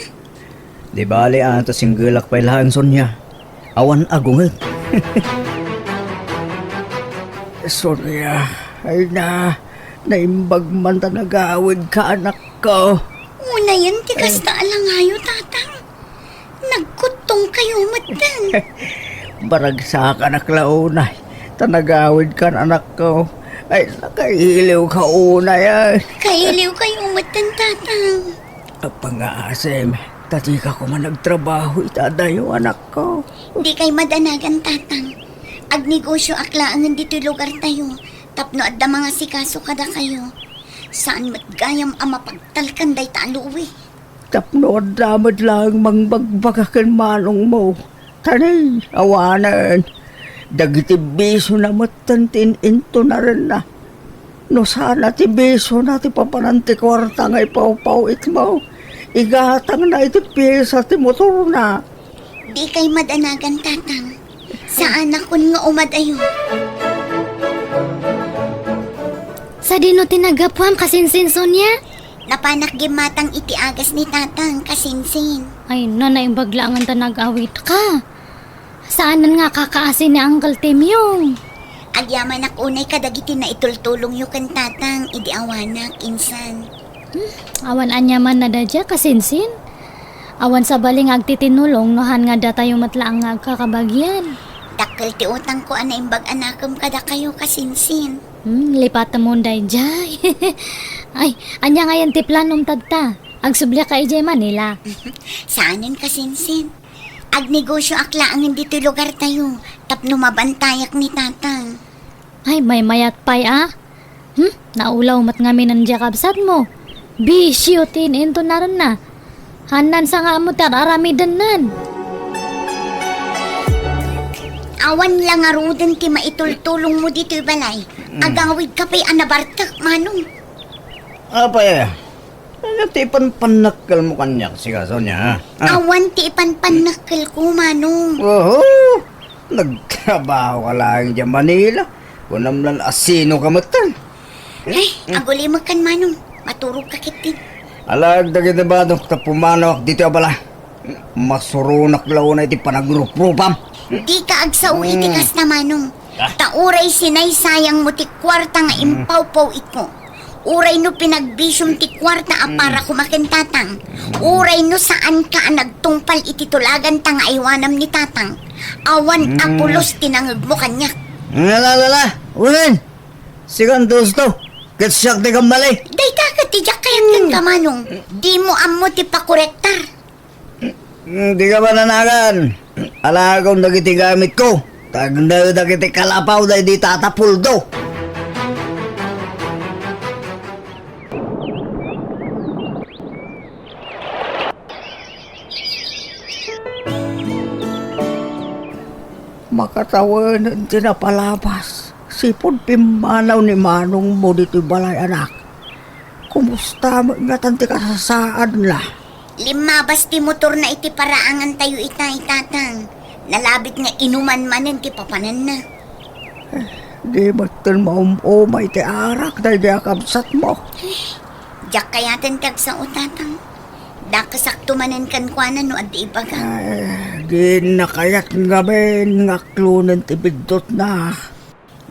Di bali ata singgilak pa ilahan Sonya. Awan agunget. Sonya, ay na, naimbag man ta nagawid ka anak ko. Una yan, tikas na alangayo, tatang. Nagkutong kayo matan. Baragsa ka naklaunay, tanagawid ka anak ko. Ay, nakailiw ka una yan. Kailiw kayo matan, tatang. Pangaasim, tati ka ko man nagtrabaho, itadayo anak ko. Di kay madanagan, tatang. Agnegosyo aklaangan dito lugar tayo. Tapno adda mga sikaso kada kayo. Saan matgayam ang mapagtalkan day taluwi. Tapno damad lang mangbagbagakan manong mo. Tanay, awanan. Dagiti biso na matantin into na rin na. No sana ti biso na ti papananti kwarta nga ipaw-pawit mo. Igatang na iti pyesa ti motor na. Di kay madanagan, tatang. Sa anak kun nga umadayo. Sa dino tinagapuan kasinsin Sonya? Napanak gimatang iti agas ni tatang kasinsin. Ay, nanaimbag lang ang tanag-awit ka. Saanan nga kakaasin ni Uncle Timyong? Agyaman ak unay kadagiti na itultulong yu kan tatang idi awanak insan. Awan anya man na dadya kasinsin? Awan sa baling agtitinulong nohan nga data yung matlaang nga kakabagyan. Dakkel ti utang ko ana imbag anakam kada kayo kasinsin. Lipat mo dayjay. Ay, anya nga yan ti planom tagta. Agsubli ka ijay Manila. Saanin kasinsin? Agnegosyo aklaangan dito lugar tayo. Tapno mabantayak ni tatang. Ay, may mayat pay Naulaw mat ngamin ang jakabsat mo. Bisyo tin into naran na. Hanan sa nga mo tararamidan nan. Awan lang arudan ti maitultulong mo dito balay. Agawid ka pa'y anabartak, Manong. Apa ya? Natipan panakal mo kanya siya Sonya. Awan ti ipanpanakal ko, Manong. Oo. Nagtrabaho ka lang dyan Manila. Kunamlan asino ka matan. Ay, aguli magkan, Manong. Maturog ka kitin. Alag dagiti ba dok tapumanok dito abala. Masurunak law na iti panagrupropam. Di ka agsaw itikas na manong. Tauray sinay sayang mo ti kwarta nga impaw-paw iko. Uray no pinagbisyong ti kwarta para kumakin tatang. Uray no saan ka nagtungpal iti tulagan tang aywanam ni tatang. Awan apulos tinangag mo kanya. Lala, unin! Sigan to. Katsyak di kang mali. Dayta ka ti jak kayat kan ka manong. Di mo amo ti pakorektar. Di ka ba nanagan? Alagaw nagiti gamit ko. Tagna nagiti kalapaw na di tatapuldo. Makatawan din na palabas. Sipon pimanaw ni Manong mo dito balay anak. Kumusta nga tanti ka sa saan la? Limabas ti motor na iti paraangan tayo itatang. Nalabit nga inuman manen ti papanan na. Di ba't maumumay ti arak na di akabsat mo? Jak kayaten kag sa utatang. Dakasakto manen kan kuana no adi ibaga. Di na kayat ngamin nga klunan ti bigdot na.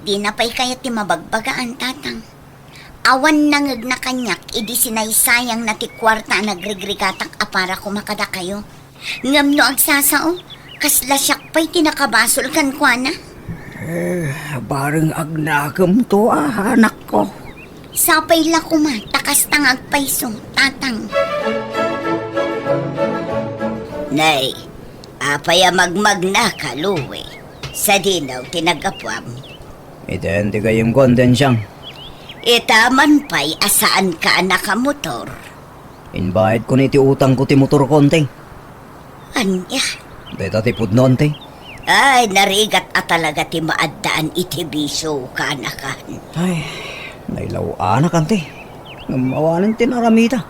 Di na pa'y kayat ti mabagbagaan tatang. Awan nangag na kanyak, idi sinaysayang na ti kwarta nagrigrigatak apara kumakada kayo. Ngam no agsasao, kasla siyak pa'y tinakabasol kan kuana. Bareng agnagam to anak ko. Sapay la kuma, takas tangag paiso, tatang. Nay, apaya magmag na kaluwi. Sa dinaw tinagapwam. Iten ti kayong kondensyang. Itaman pa'y asaan ka anak ka motor. Invite ko ni ti utang ko ti motor konti. Anya? Deta ti pudnon ti. Ay, narigat at talaga ti maaddaan iti bisyo ka anakan. Ay, nailaw anak ante. Ngamawanan ti naramita.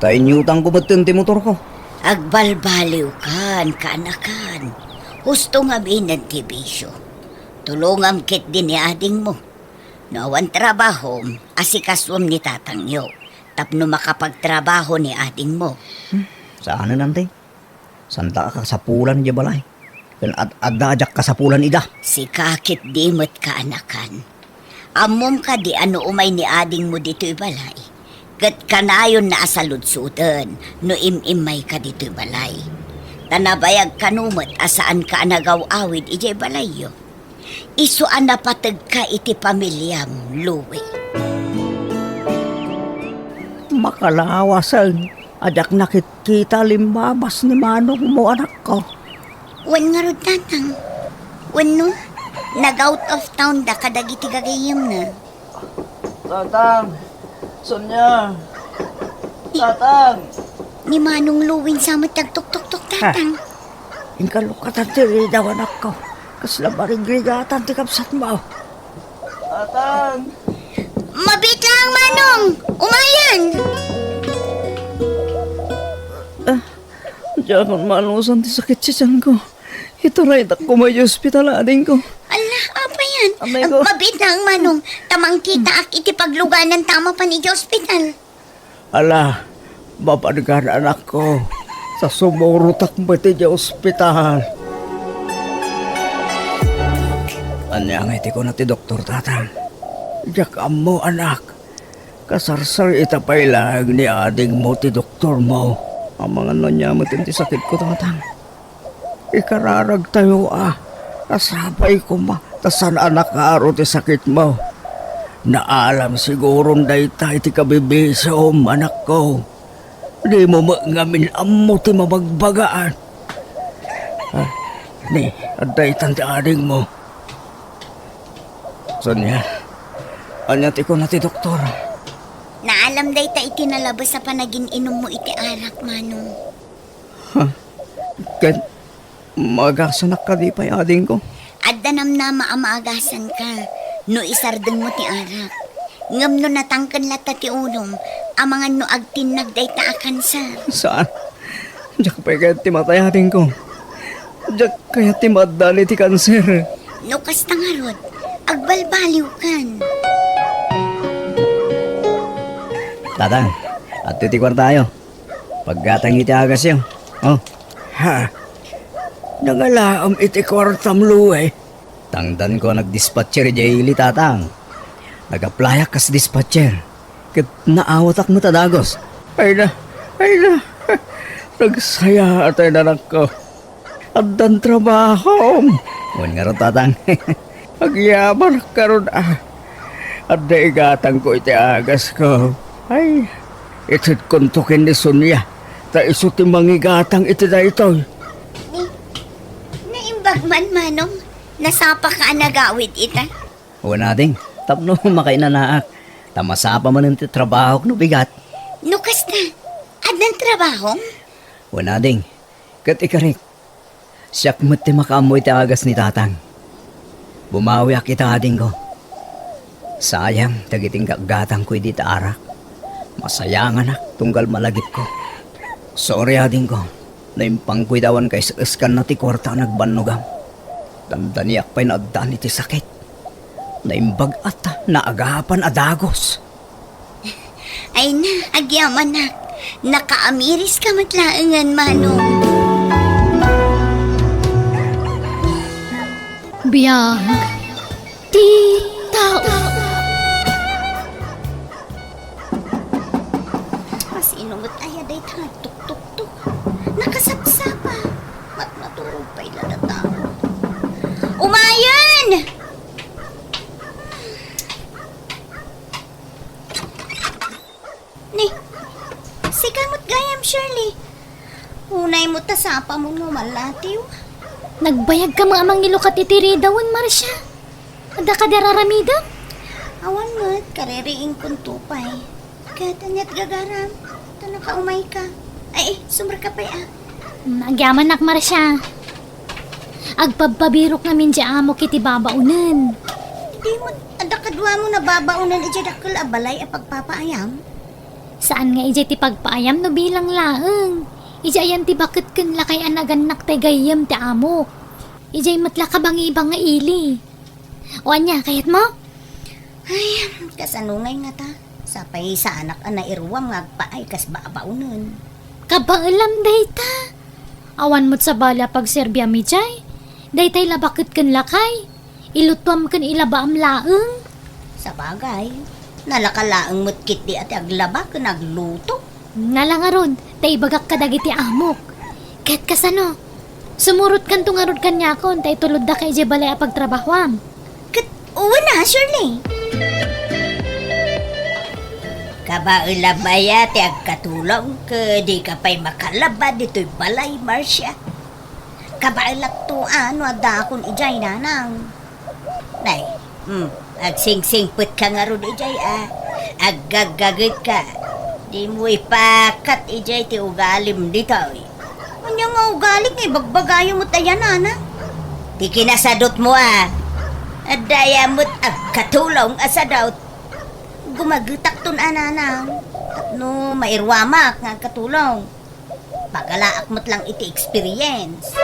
Tayo utang ko batin ti motor ko. Agbalbaliw kan ka anakan. Husto nga binan ti bisyo. Tulungam kit din ni ading mo. Nawan trabaho, asikaswam ni tatangyo. Tapno makapagtrabaho ni ading mo. Saan na nante? Santa ka sa pulan di balay. Kan adajak ka sa pulan ida. Si kakit dimot ka anakan. Amom ka di ano umay ni ading mo dito'y balay. Kat kanayon na asaludsudan, no imimay ka dito'y balay. Tanabayag kanumot asaan ka nagaw-awid ijay balayo. Isuan na patag ka iti pamilyam, Louie. Makalawasan. Adak nakikita limbabas ni Manong mo anak ko. Wan nga rod tatang. Wan no, nag-out of town da kadagiti gagayam na. Tatang! Sonya! Tatang! Ni Manong Luwin sa matagtok-tok-tok tatang. Ingkalukatan ti daw anak ko. Kasla marigligatan ti kapsat mo. Tatang! Mabit lang Manong! Umayan! Diyan kung malusan ti sakit si tiyan ko. Ito rin ako may hospital ading ko. Allah, apa yan? Amay ko. Mabit lang Manong. Tamang kita ak iti pagluganan tama pa ni hospital. Ala, bapadgan anak ko. Sa sumurutak mo ti hospital. Anyang iti ko na ti doktor tatang. Diyak mo anak. Kasarsar itapay lang ni ading mo ti doktor mo. Ang mga nanyamutin ti sakit ko tatang. Ikararag tayo Kasabay ko tasan anak aro ti sakit mo. Naalam sigurong dayta iti kabibisom anak ko. Di mo ngamin amo ti mabagbagaan. Ni, aday tanti ading mo. Sonya, anya ti ko na ti doktor. Naalam day ta iti nalabas sa panagin inom mo iti arak Manong. Ken, magasanak ka di pa ading ko. Addanam na maamaagasan ka. No isardeng mo ti arak. Ngam no natangkan lata ti unom. Amangan no agtinag day ta akansar. Saan? Diyak pa kaya ti matay ading ko. Diyak kaya ti madali ti kanser. No kasta nga rod, agbalbaliw kan. Tatang, at titikwan tayo. Paggatang iti agas yun. Oh, Ha? Nangalaam iti kwartam luwe. Tangdan ko nag-dispatcher jayli tatang. Nag-applyak kas dispatcher. Kat naawatak mo tadagos. Ay na. Nagsaya atay na lang ko. Addan trabaho. Ngun nga ron tatang. Agyaman karon Adda igatang ko iti agas ko. Ay, itit kuntukin ni Sonia. Ta iso ti mangigatang iti da ito. Naimbag man, Manong. Nasapa ka nagawid ita. Huwag nating. Tapno makainanaak. Tamasapa man ang trabaho no bigat. Nukas na. Adnan trabaho? Huwag nating. Kat ikarik. Siyak mo't ti makaamoy ti agas ni tatang. Bumawi kita ading ko. Sayang, tagiting kagatang ko di taarak. Masayang anak, tunggal malagip ko. Sorry ading ko. Naimpang ko'y dawan kay iskan na ti kwarta nagbanugam. Dandaniak pa'y naagdan iti sakit. Naimbag at naagapan adagos. Ay na, agyaman na. Nakaamiris ka matlaangan, Manong. Biyag, di tao. Masinungot ay aday ta. Tuk-tuk-tuk. Nakasapsapa. Matulog pa'y lalatang. Umayan! Ni, sigamot gayam, Shirley. Unay mo tasapa mo malatiw. Nagbayag ka mga amang nilukat itiri dawon, Marcia. Ada ka dararamidam? Awan mo't kaririing kuntupay. Katanyat gagaram. Tanong ka umay ka. Ay, sumra ka pa'y Nagyaman nak, Marcia. Agpababirok namin di amo kiti babaunan. Hindi mo, ada kadwa mo na babaunan dakal abalay a pagpapaayam. Saan nga ijay ti pagpaayam no bilang laeng? Ijay yan ti bakit kan lakay anaganak tay gayam ti amo. Ijay matla ka bang ibang nga ili. O anya, kayat mo? Ay, kasanungay nga ta. Sapay sa anak na irwam nga agpaay kas babaunan. Kabaalam day ta. Awan mo't sa bala pag serbya mi jay. Day tay labakit kan lakay. Ilutwam kan ilaba am laeng. Sa bagay, nalakalaang mo't kiti at aglaba ka nagluto. Nalangaron, tay bagak ka dagiti amok. Kahit kasano, sumurot kan tungarod kan yakon, tay tulod da kay balay a pagtrabahwam. Kat, uwan na, Shirley. Kabaulabaya ti agkatulong ka di ka pa'y makalaba dito'y balay, Marcia. Kabaulaktuan wada akong ijay nanang. Nay, agsingsingput ka nga ron ijay Aggagagit ka. Di mo ipakat ijay ti ugalim dito'y. Ano nga ugaling bagbagayo mo tayo nana? Di kinasadot mo Adaya mo't agkatulong asadaw. Gumagutak ton ananang. No, mairwamak nga katulong. Pagalaak mo't lang iti experience.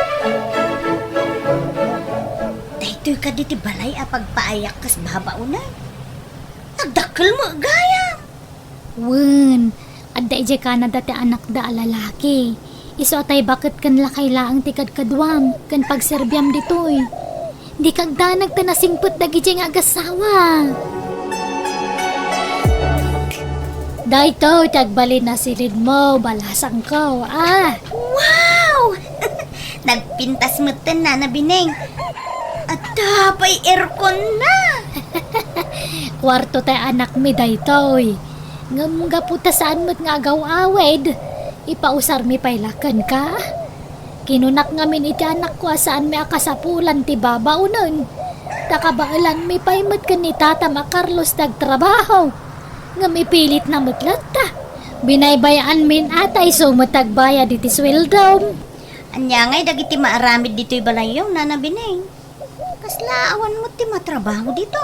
Dahito'y ka diti balay pagpaayak kas babaunan. Agdakkel mo gaya. Wen, adda ije ka na dati anak da lalaki. Iso atay bakit kan lakay laang tikad kadwam, kan pagserbyam ditoy. Di kagda nagtanasingput dagi ije nga agasawa. Dahito, tagbalin na silid mo, balasang ko, Wow! Nagpintas mo na nabineng. At tapay aircon na. Kwarto tay anak mi daytoy. Ngam nga puta saan mo't nga agaw awed. Ipausar mi pailakan ka. Kinunak ngamin iti anak ko saan mi akasapulan ti babaunon. Takabailan mi paimot kan ni Tata Carlos nagtrabaho. Ngam ipilit na mutlata. Binaybayaan min atay sumutagbaya diti sweldo. Anya ngay dagiti maaramid dito'y balayong nanabineng. Kaslaawan mo ti matrabaho dito.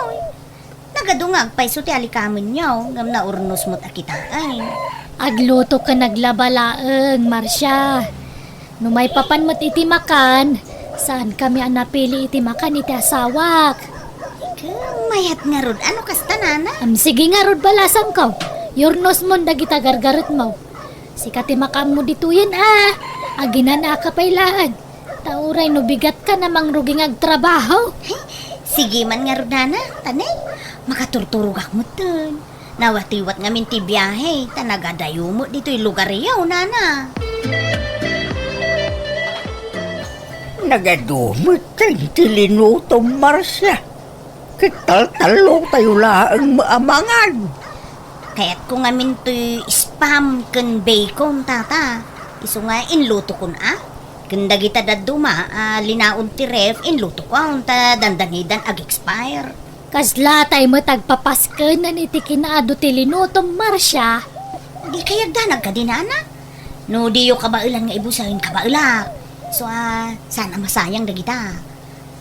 Nagadungag paiso ti alikamin nyo. Ngam na urnos mo't akitaan. Agluto ka naglabalaeng, Marcia. No may papan mo't iti makan, saan kami ang napili iti makan iti asawak? Mayat nga rod. Ano kasta nana? Sige nga rod balasam ko. Yurnos mo dagita gargarot mo. Sikati makam mo dito yan Aginan na kapailaan. Tauray no bigat ka namang ruging agtrabaho. Sige man nga ron, nana. Tanay, makaturturog mo ton. Nawatiwat nga min ti biyahe. Tanagadayo mo dito'y lugar yaw, nana. Nagadumot tayo tilinutom Marsya. Kital-talo tayo laang maamangan. Kaya't ko nga min to'y spam kun bacon, tata. Iso nga inluto kun Kanda kita daduma, linaon ti ref, inluto ko ta dandanidan ag-expire. Kasla tayo mo tagpapaske na niti kinaado tilinutom Marsya. Di kayag danag ka din, ana. No, di yung kabailan nga ibusahin kabaila. So, sana masayang na kita.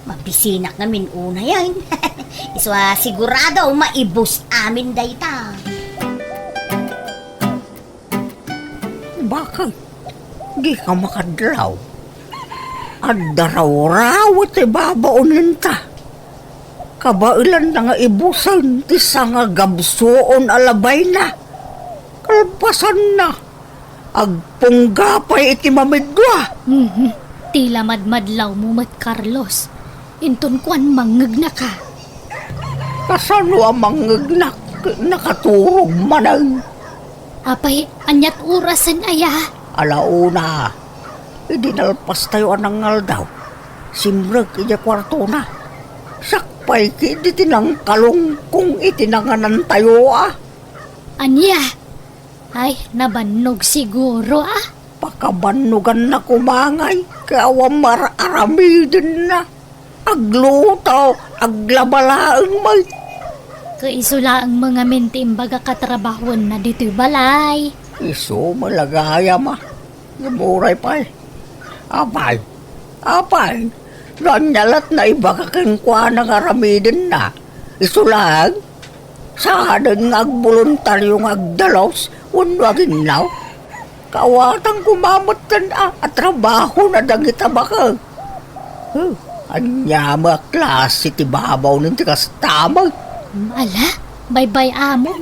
Mapisinak namin una yan. So, sigurado maibus amin dayta. Bakit? Di ka makadlaw. At daraw-raw at ibabaonin ta. Kabailan na nga ibusan ti nga gabsoon alabay na. Kalpasan na. Agpunggapay iti mamidwa. Tila madmadlaw mo mat Carlos. Inton kuan mangeg na ka. Kasano ang mangagnak nakaturog manang. Apay, anyat orasan aya. Alauna. Idinalpas tayo anangal daw. Simrag iya kwarto na. Sakpay ki di tinang kalong kung itinanganan tayo Anya? Ay, nabannog siguro Pakabanugan na kumangay. Kawang mararamidin na. Aglutaw, aglabalaang may. Kaisula ang mga mintimbaga katrabahon na dito'y balay. Iso malagaya ma. Namuray pa Apay. Nanyalat na iba kakinkwa ng aramidin na. Iso lang. Sa adang agboluntaryong agdalos, unwagin now. Kawatang kumamot at trabaho na dagita baka. Anya mga klase ti babaw ng tikastamag. Ala, bye-bye amo.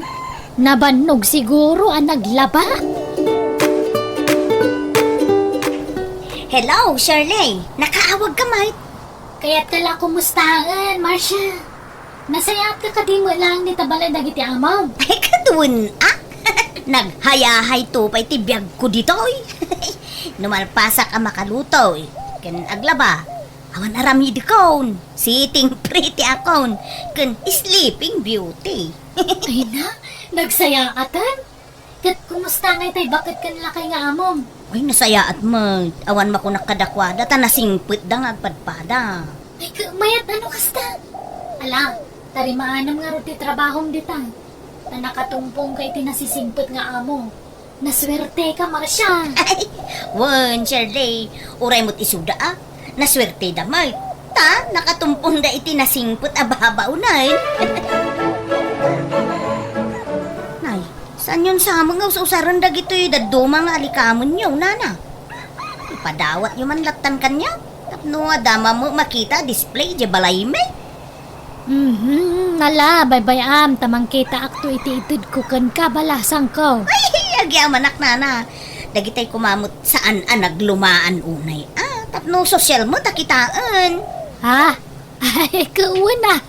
Nabannog siguro ang naglaba. Hello, Shirley. Nakaawag ka, mate. Kaya't kala kumustahan, Marcia. Nasayat ka di mo lang ni tabalay dagiti amaw. Ay, kadun, Naghayahay to pa'y tibiyag ko dito, Numalpasak ang makaluto, Kan aglaba. Awan aramid akon. Sitting pretty akon. Kan sleeping beauty. Ay na, nagsayatan. Kat kumusta ngay tay bakit kanila kay nga amom? Uy, nasaya at mo. Awan mo ko nakadakwada. Ta nasingpit da nga agpadpada. Ay, mayat ano kasta? Ala, tarimaanam nga ruti trabahong ditang. Na nakatumpong kay tinasisimpot nga amo. Naswerte ka, Marcia. Ay, wan, Shirley. Uray mo't isuda, Naswerte da, mate. Ta, nakatumpong da iti nasingpot ababaw na, Nay, saan yun sa mga usaran da gito'y daduma nga alikamon nyo, nana? Ipadawat yung man latan kanya. Tapno nga dama mo makita display di balay may. Nala, bye-bye tamang kita akto iti-itid ko kan kabalasang ko. Ay, agyaman nana. Dagitay kumamot saan naglumaan unay. Tapno sosyal mo takitaan. Ha? Ay, kauna.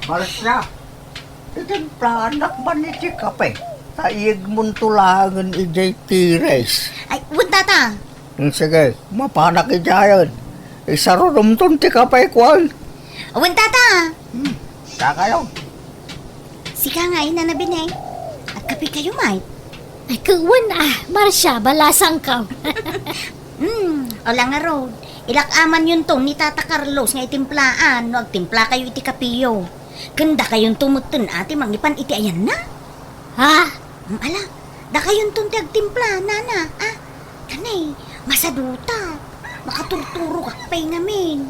Marsya, itimplanak ba ni ti kape? Taig mong tulangan ijay tires. Ay, tata. Sige, mapanak ijayan. Isarunom ton ti kape kwan. Tata. Kakayo. Sika nga nanabinay. At kapi kayo, mate. Ay, kauna. Marcia, balasang ko. Ola nga road. Ilakaman yun tong ni Tata Carlos nga itimplaan. No, agtimpla kayo iti kapiyo. Kanda kayong tumutun ati mangipan iti ayan na. Ha? Ala, da kayong tong ti agtimpla, nana. Kanay, masaduta. Makaturturo ka pa'y ngamin.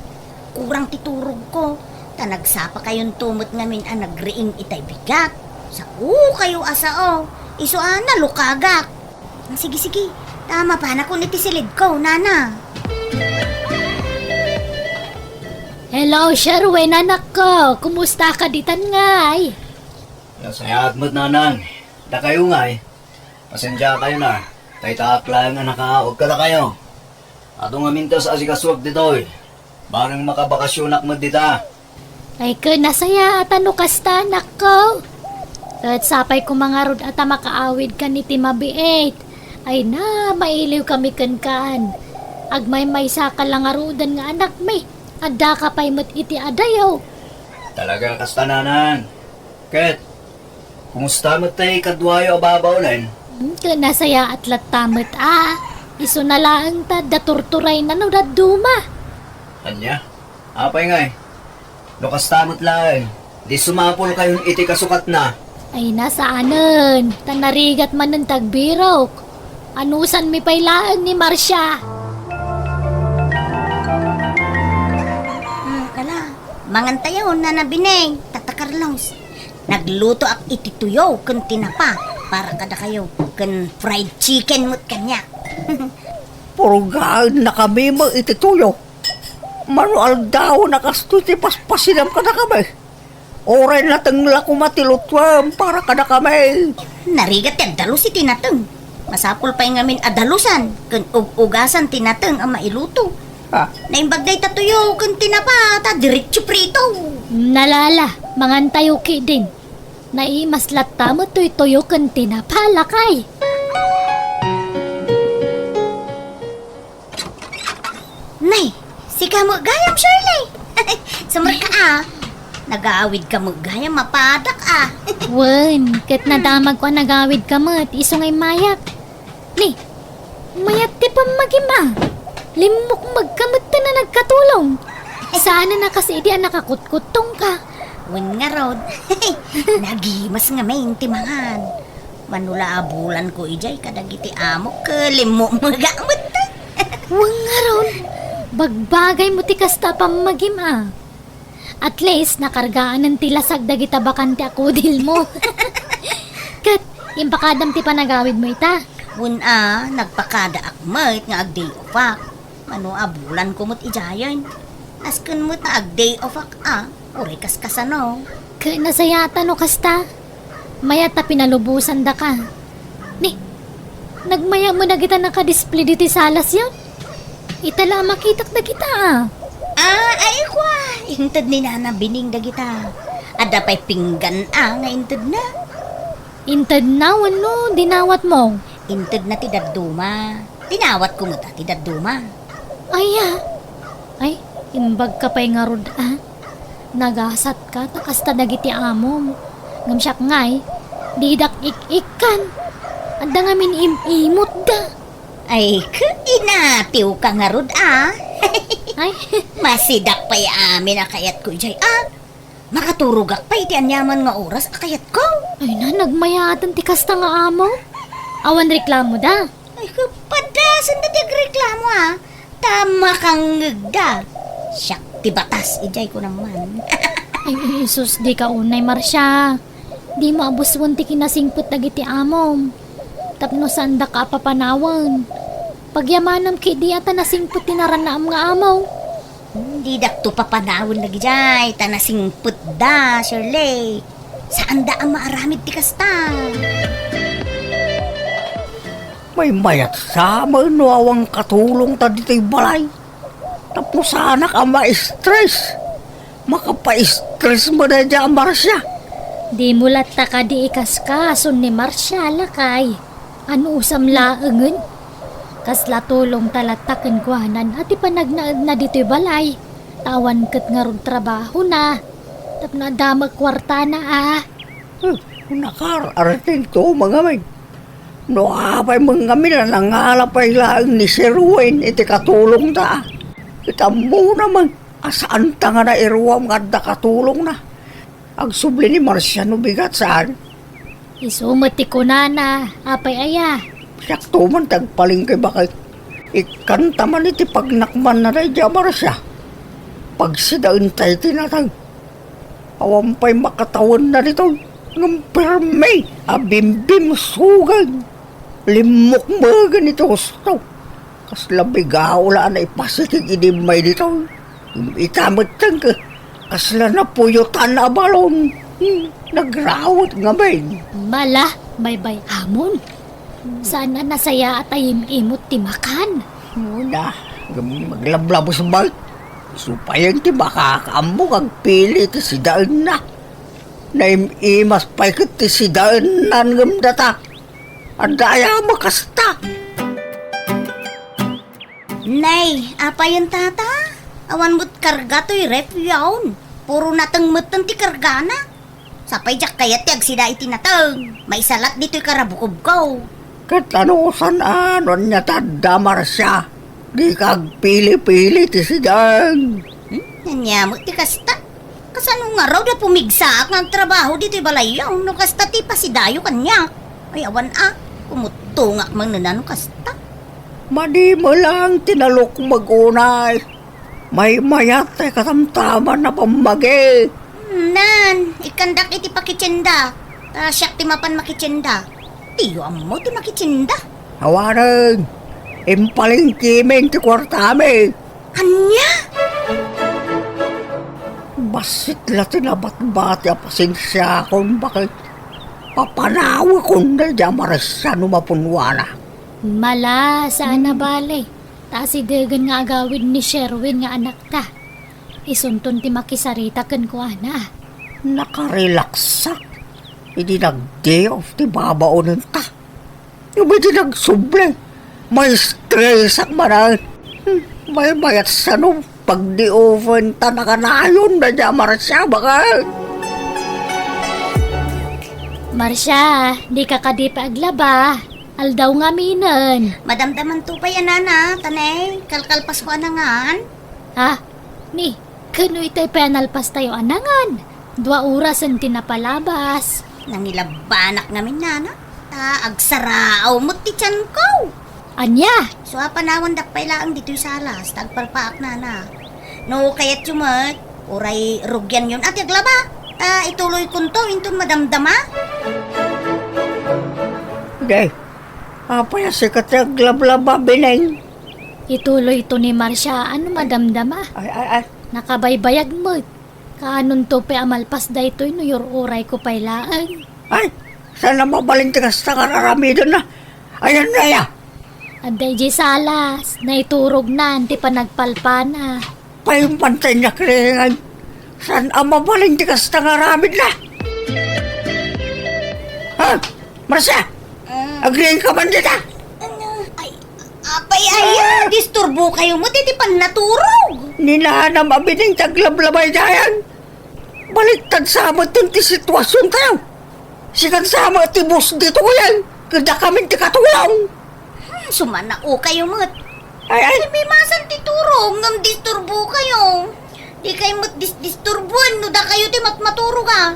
Kurang titurog ko. Tanagsapa kayong tumot ngamin nagriing itay bigat. Sa kayo asao. Iso lukagak. Sige. Tama pa na kung iti silid ko, nana. Hello, Sherwin, anak ko. Kumusta ka ditan ngay? Nasayat mo't nanang. Da kayo nga Pasensya kayo na. Tay taak lang nga nakaog ka na kayo. Ato nga mintas asikaswag ditoy. Barang makabakasyonak mo dita. Ay ka nasaya at ano kasta anak ko. At sapay ko mga rod at makaawid ka ni Timabiit. Ay na, mailiw kami kan. Agmay may saka lang arudan nga anak may. Adda ka pa'y mat iti adayaw. Talaga kastananan. Ket, kumusta mo tayo kadwayo ababaw len? Ka nasaya at latamat Iso na lang ta daturturay na no duma. Anya? Apay nga eh. Lokastamot lang. Di sumapol kayong iti kasukat na. Ay nasaanan, tanarigat man ng tagbirok. Anusan mi pailaan ni Marcia. Kala, mangantayaw na nabineng, tatakarlaws. Nagluto ak itituyo kun tinapa para kada kayo kun fried chicken mo't kanya. Purgaan na kami mo itituyo. Manual daw nakastuti paspasinam ka na kami. Oray na tangla kumatilutwam para ka na kami. Narigat yan dalo si tinateng. Masapol pa yung ngamin adalusan kun ugasan tinateng ang mailuto. Ha? Naimbagday tatuyo kun tinapa ta diretso prito. Nalala, mangantayo ki din. Naimaslat tamo to'y toyo kan tinapalakay. Nay, si kamo gayam Shirley. Sumar ka Nag-aawid ka mo gayam mapadak Wen, ket nadamag ko nagawid kamot, iso ngay mayat. Ni, mayat ti pamagima. Limok magkamot ta na nagkatulong. Sana na kasi di nakakutkutong ka. Wen nga rod. Nagimas nga may intimangan. Manula abulan ko ijay kadagiti amok kalimo magamot. Wang nga ron, bagbagay mo ti kasta pamagima. At least, nakargaan ng tilasag dagita bakante akudil mo. Kat, impakadam ti panagawid mo ita. Wen nagpakada akmat nga ag day off Mano abulan ko mo't ijayan. Asken mo't na ag day off Uray kaskasano. Ka nasayata no kasta. Mayata pinalubusan da ka. Ni, nagmaya mo na kita nakadisplay diti salas yan. Itala makitak na kita Ay kwa. Intad ni Nana bining dagita. Ada pa'y pinggan nga intad na. Intad na, wano, dinawat mo. Intad na ti Dadduma. Tinawat ko mo ta ti Dadduma. Ay, imbag ka pa'y nga rod Nagasat ka, takasta dagiti amom. Ngamsyak ngay, didak ik-ikan. Anda nga min imot da. Ay, inatiw ka nga rod Ay, Masidak pa'y amin akayat ko ijay Makaturugak pa iti anyaman nga oras akayat ko. ay na, nagmayatan ti kasta nga amo. Awan reklamo da. Ay, kapadasan na reklamo Tama kang ngagda. Siyak, ti batas, ijay ko naman. Ay, isus, di ka unay, Marcia. Di mo abuswan ti kinasingput dagiti amom. Tapno sanda ka papanawan. Pagyamanam ki di ata nasingput tinaranaam nga amaw. Hindi dakto papanawon lagi jay. Tanasing putda, Shirley. Saan da ang maaramid ti kasta? May mayat sa manuawang katulong ta dito'y balay. Tapos anak ang ma-stress. Makapa-stress mo na dyan, Marcia. Di mulat ta ka di ikaskason ni Marcia lakay. Ano usam laengen? Kasla tulong talataken kuhanan at ipanagnaad na dito'y balay. Tawan ket nga rod trabaho na. Tapno damag kwarta na Nakarating to mga may. No apay mga mila nangalapay lang ni Sir Wayne iti katulong ta. Kita mo naman asaan ta nga na iruwam nga da katulong na. Agsubli ni Marcia no bigat saan. Isumati ko na, apay aya. Sakto man tagpaling kay bakit. Ikanta man iti pagnakman na rin dyan, Marcia. Pagsidaan tayo tinatag. Awampay makatawan na rito. Ng perme, abimbim sugan. Limok mga ganito gusto. Kasla bigaw na ipasitig inimay dito. Itamad tang ka. Kasla na puyutan na balon. Nagrawat nga ba Mala, bay amon. Sana nasaya at imot timakan. Muna, Maglablabo sa bait. Supayan ti makakaambog ang pili ti si daan na. Naimimas pa ikot ti si daan na ngam data. Ang daya makasta. Nay, apa yung tata? Awan mo't karga to'y ref yawn. Puro natang mutan ti karga na. Sapay jak kayat yag sida itinatang. May salat dito'y karabukob ko. Katanusan anon niya tadamar siya. Di kag pili-pili ti si daan. Nanyamot ti kasta. Kasano nga raw na pumigsaak ng trabaho dito'y balayaw. No kasta ti pasidayo kanya. Ay awan kumutungak mang nanano kasta. Madi mo lang tinalok mag-unay. May mayat ay katamtaman na pamagi. Nan, ikandak iti pakitsenda. Siyak ti mapan makitsenda. Tiyo mo ti makitsenda. Hawaran, impaling kimeng ti kwartami. Anya? Basit la tinabat-bat ya pasensya kung bakit papanawa kung na diyamaras sa numapunwala. Mala, sana bale. Ta si Degan nga agawid ni Sherwin nga anak ta. Isunton ti makisarita kan ko ana. Nakarelaksak. Hindi nag-day off ti babaonin ta. Yung hindi nagsuble. May stress ang manan. May mayat sa nung pag-di-oven ta nakanayon na diyamaras siya bakit. Marsha, di ka kadi pa aglaba. Aldaw nga minan. Madamdaman to pa yan, nana. Tanay, kalkalpas ko anangan. Ha? Ni, kano itay penalpas tayo anangan? 2 oras ang tinapalabas. Nangilabanak namin, nana. Agsaraaw mo ti tiyan ko. Anya? So, panawan dakpay laang dito'y salas. Tagpalpaak, nana. No, kaya't yumat. Uray rugyan yun. At yaglaba. Ituloy kunto. Intun madamdama. Okay. Apa ya sikat ya glab-laba bineng. Ituloy ito ni Marsha. Ano madamdama? Ay. Nakabaybayag mo. Kaanon to pe amalpas da ito'y no yor oray ko pailaan. Ay, sana mabalintikas na kararamidan na. Ayan na ya. Aday di salas. Naiturog na. Di pa nagpalpana. Paimpantay niya kringan. Sana mabalintikas na karamid na. Ha? Marcia? Agreeing ka man dita? Ay, apay ay, disturbo kayo mo. Titi pan naturog. Ninahanam abining taglablabay dayan. Baliktad sa amat yung ti sitwasyon tayo. Sikan sa amat ti boss dito ko yan. Kada kami ti katulong. Sumanao kayo mo. Ay. May masan ti turog. Ngam disturbo kayo. Di kayo mat disturbuan. No da kayo ti matmaturo ka.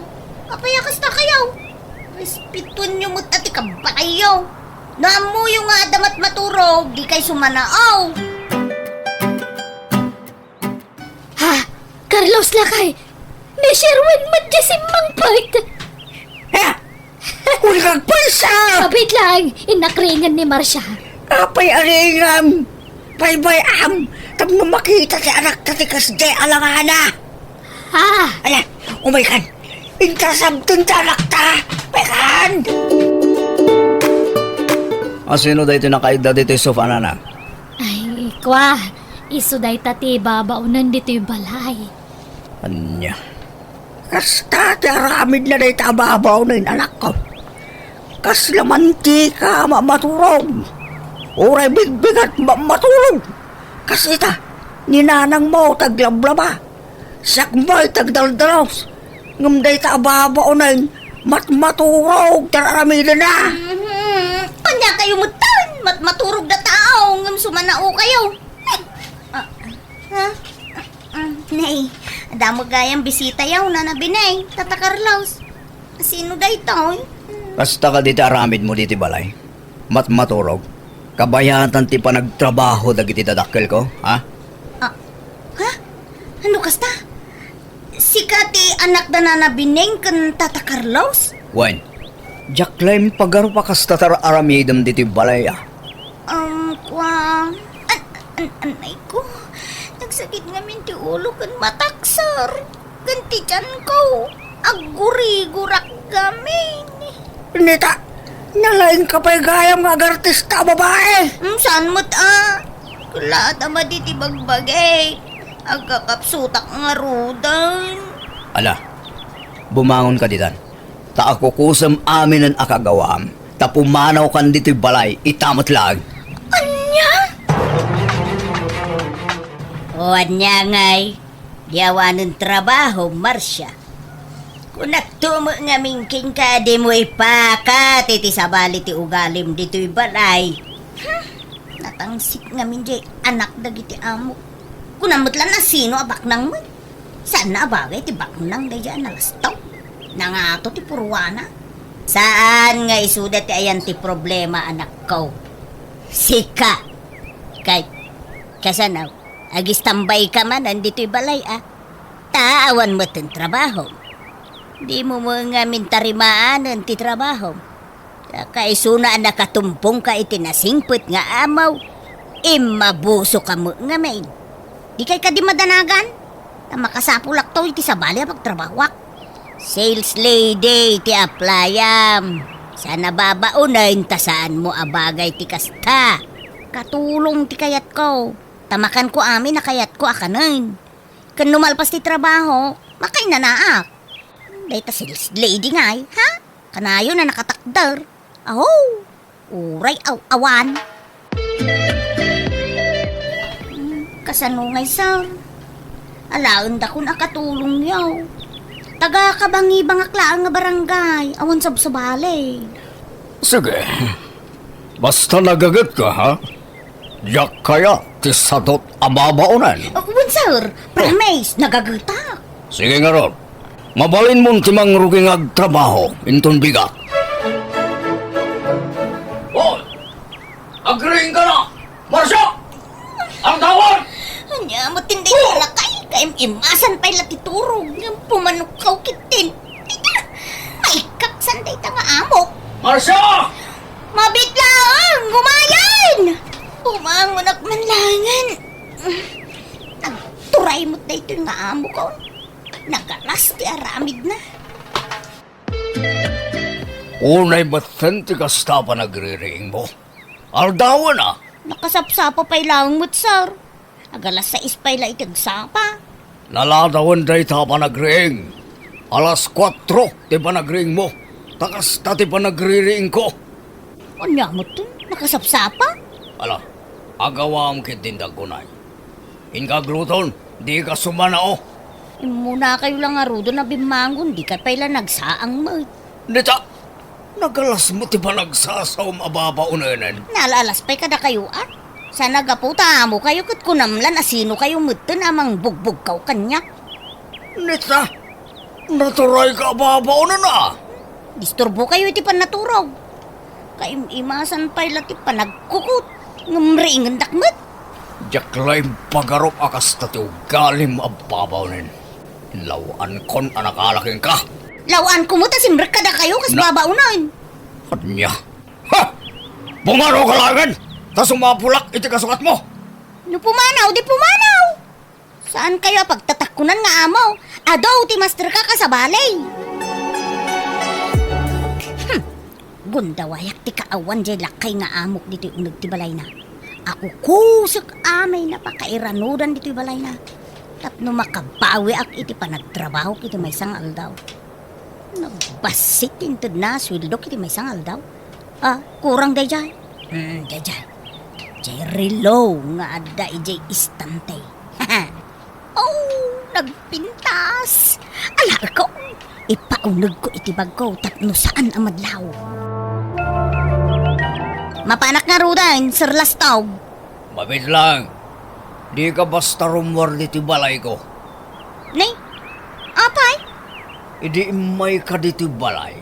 Apayakas na kayo. Respetun nyo mo't ati kabayo. Naamu yung nga damat maturog, di kay sumanaaw. Ha? Carlos Lakay! Ni Sherwin madyasimang pait! Ha? Kung kagpalsa! Kapit lang! Inakringan ni Marsha. Apay aringam! Bay-bay-am! Tam mo makita si anak tatikas de alangana! Ha? Ala, umaykan! Intasabtun sa anak ta! Pekan! Sino dito nakaida dito sa anana? Ay, kwa. Iso day tati babaunan dito'y balay. Anya. Kasta tiaramid na dahi tababaw na yung anak ko. Kas lamanti ka maturog. Uray bigbigat matulog. Kas ita, ninanang mo taglablaba. Sakbay tagdaldalos. Ngumday tababaw na yung matmaturog taramidan na. Kanya kayo mutan, matmaturog na tao. Ngam sumanao kayo. Nay, damo gayang bisita yaw na nabinay. Tata Carlos. Sino da ito? Kasta ka dito aramid mo dito balay. Matmaturog. Kabayatan ti pa nagtrabaho dagiti dadakkel ko, ha? Ha? Ano kasta? Si Kati anak na nabineng kan Tata Carlos? Wen. Jacqueline pagaro pa kasta tar aramidam dito balay, ah. Kwa... Anay ko. Nagsakit nga ti ulo kan mataksar. Ganti dyan ko. Aguri-gurak gamin. Nita, nalaing ka pa'y gayam nga artista babae. Saan mo't Kulata maditi bagbagay. Agkakapsutak nga rudan. Ala, bumangon ka ditan. Ta ako kusam amin ang akagawam. Ta pumanaw kan dito'y balay, itamot lang. O anya ngay, diawanan trabaho, Marsya. Kung nagtumo nga mingking ka, di mo ipakat, iti sabali ti ugalim dito'y balay. Natangsik nga minjay, anak dagiti amo. Kung namot lang na sino abak nang mo. Saan na abagay ti baknang da dyan nalastaw? Nangato ti purwana. Saan nga isudat ti ayan ti problema, anak ko? Sika. Kasanaw, agis tambay ka man, andito'y balay Taawan mo tin trabaho. Di mo mga mintarimaanan ti trabaho. Kaisuna nakatumpong ka itinasingput nga amaw. Imabuso ka mo nga main. Di kay ka di madanagan? Na makasapulak to iti sabali pagtrabawak. Sales lady ti aplayam. Sana babaunayin ta saan mo abagay ti kasta. Katulong ti kayat ko. Tamakan ko amin na kayat ko akanin. Kan numalpas ti trabaho, makay nanaak. Day ta sales lady ngay, ha? Kanayo na nakatakdar. Aho, uray awan. Kasanungay sir. Alaon da kun akatulong yaw. Taga kabangi bangaklaan nga barangay. Awan sabsabali. Sige, basta nagagat ka ha? Yak kaya ti sadot amabaunan. Awan sir, promise, nagagutak. Sige nga ron, mabalin mong timang ruging agtrabaho, intun bigat. Hoy! Agreeing ka na! Marsya! Ang tawag! Anya, matindi ka na kay. Imasan pa'y latiturog. Yung pumanukaw kitin. Ay, kaksanday ta nga amok. Marsya! Mabit lang! Gumayan! Umangunak manlangan. Nagturay mo't na ito yung nga amok ko. Nagalas ti aramid na. Unay batan ti kasta pa nagre-ring mo. Aldawan na! Nakasapsapa pa'y lang mo't, sir. Agalas sa ispay la itagsapa. Naladawan day ta pa nagre-ring. Alas 4 ti pa nagre-ring mo. Takasta ti pa nagre-ring ko. Anya mo to? Nakasapsapa? Ala, agawam kitindag kunay. Inkagluton, di ka sumanao. Muna kayo lang arudo na bimangon, di ka pa'y lang nagsaang mo. Nita, nagalas mo ti pa nagsasaw mababaunanan. Nalalas pa'y kada kayo Sana gaputa mo kayo kat kunamlan asino kayo mutin amang bugbog kaw kanya. Nita, naturay ka babaunan na. Disturbo kayo iti panaturog. Kaimimasan pa'y lati panagkukot. Ngamriingan dakmat. Jaklay pagarop akas tati ugalim ababaunin. Lawan kon anakalaking ka. Lawan ko mo ta simrek kada kayo kas babaunan. Kanya. Ha! Bungaro ka langan! Ta sumapulak iti kasukat mo! No pumanaw, di pumanaw. Saan kayo pagtatakunan nga amaw? Adaw ti master ka kasabalay. Gundawayak ti kaawan jay lakay nga amok dito unag ti balay na. Ako kusok amay na pakairanudan dito balay na. Tapno makabawi ak iti panagtrabaho kiti may sangal daw. Nagbasit intod na swildo kiti may sangal daw. Kurang day jay. Jay. Jay relo nga ada ijay istante. Nagpintas. Alar ko. Ipaunag ko iti bag ko tapno saan ang madlaw. Mapanak nga rudan, Sir Lastog. Mabit lang. Di ka basta rumwar diti balay ko. Nay, apay? Idi may ka diti balay.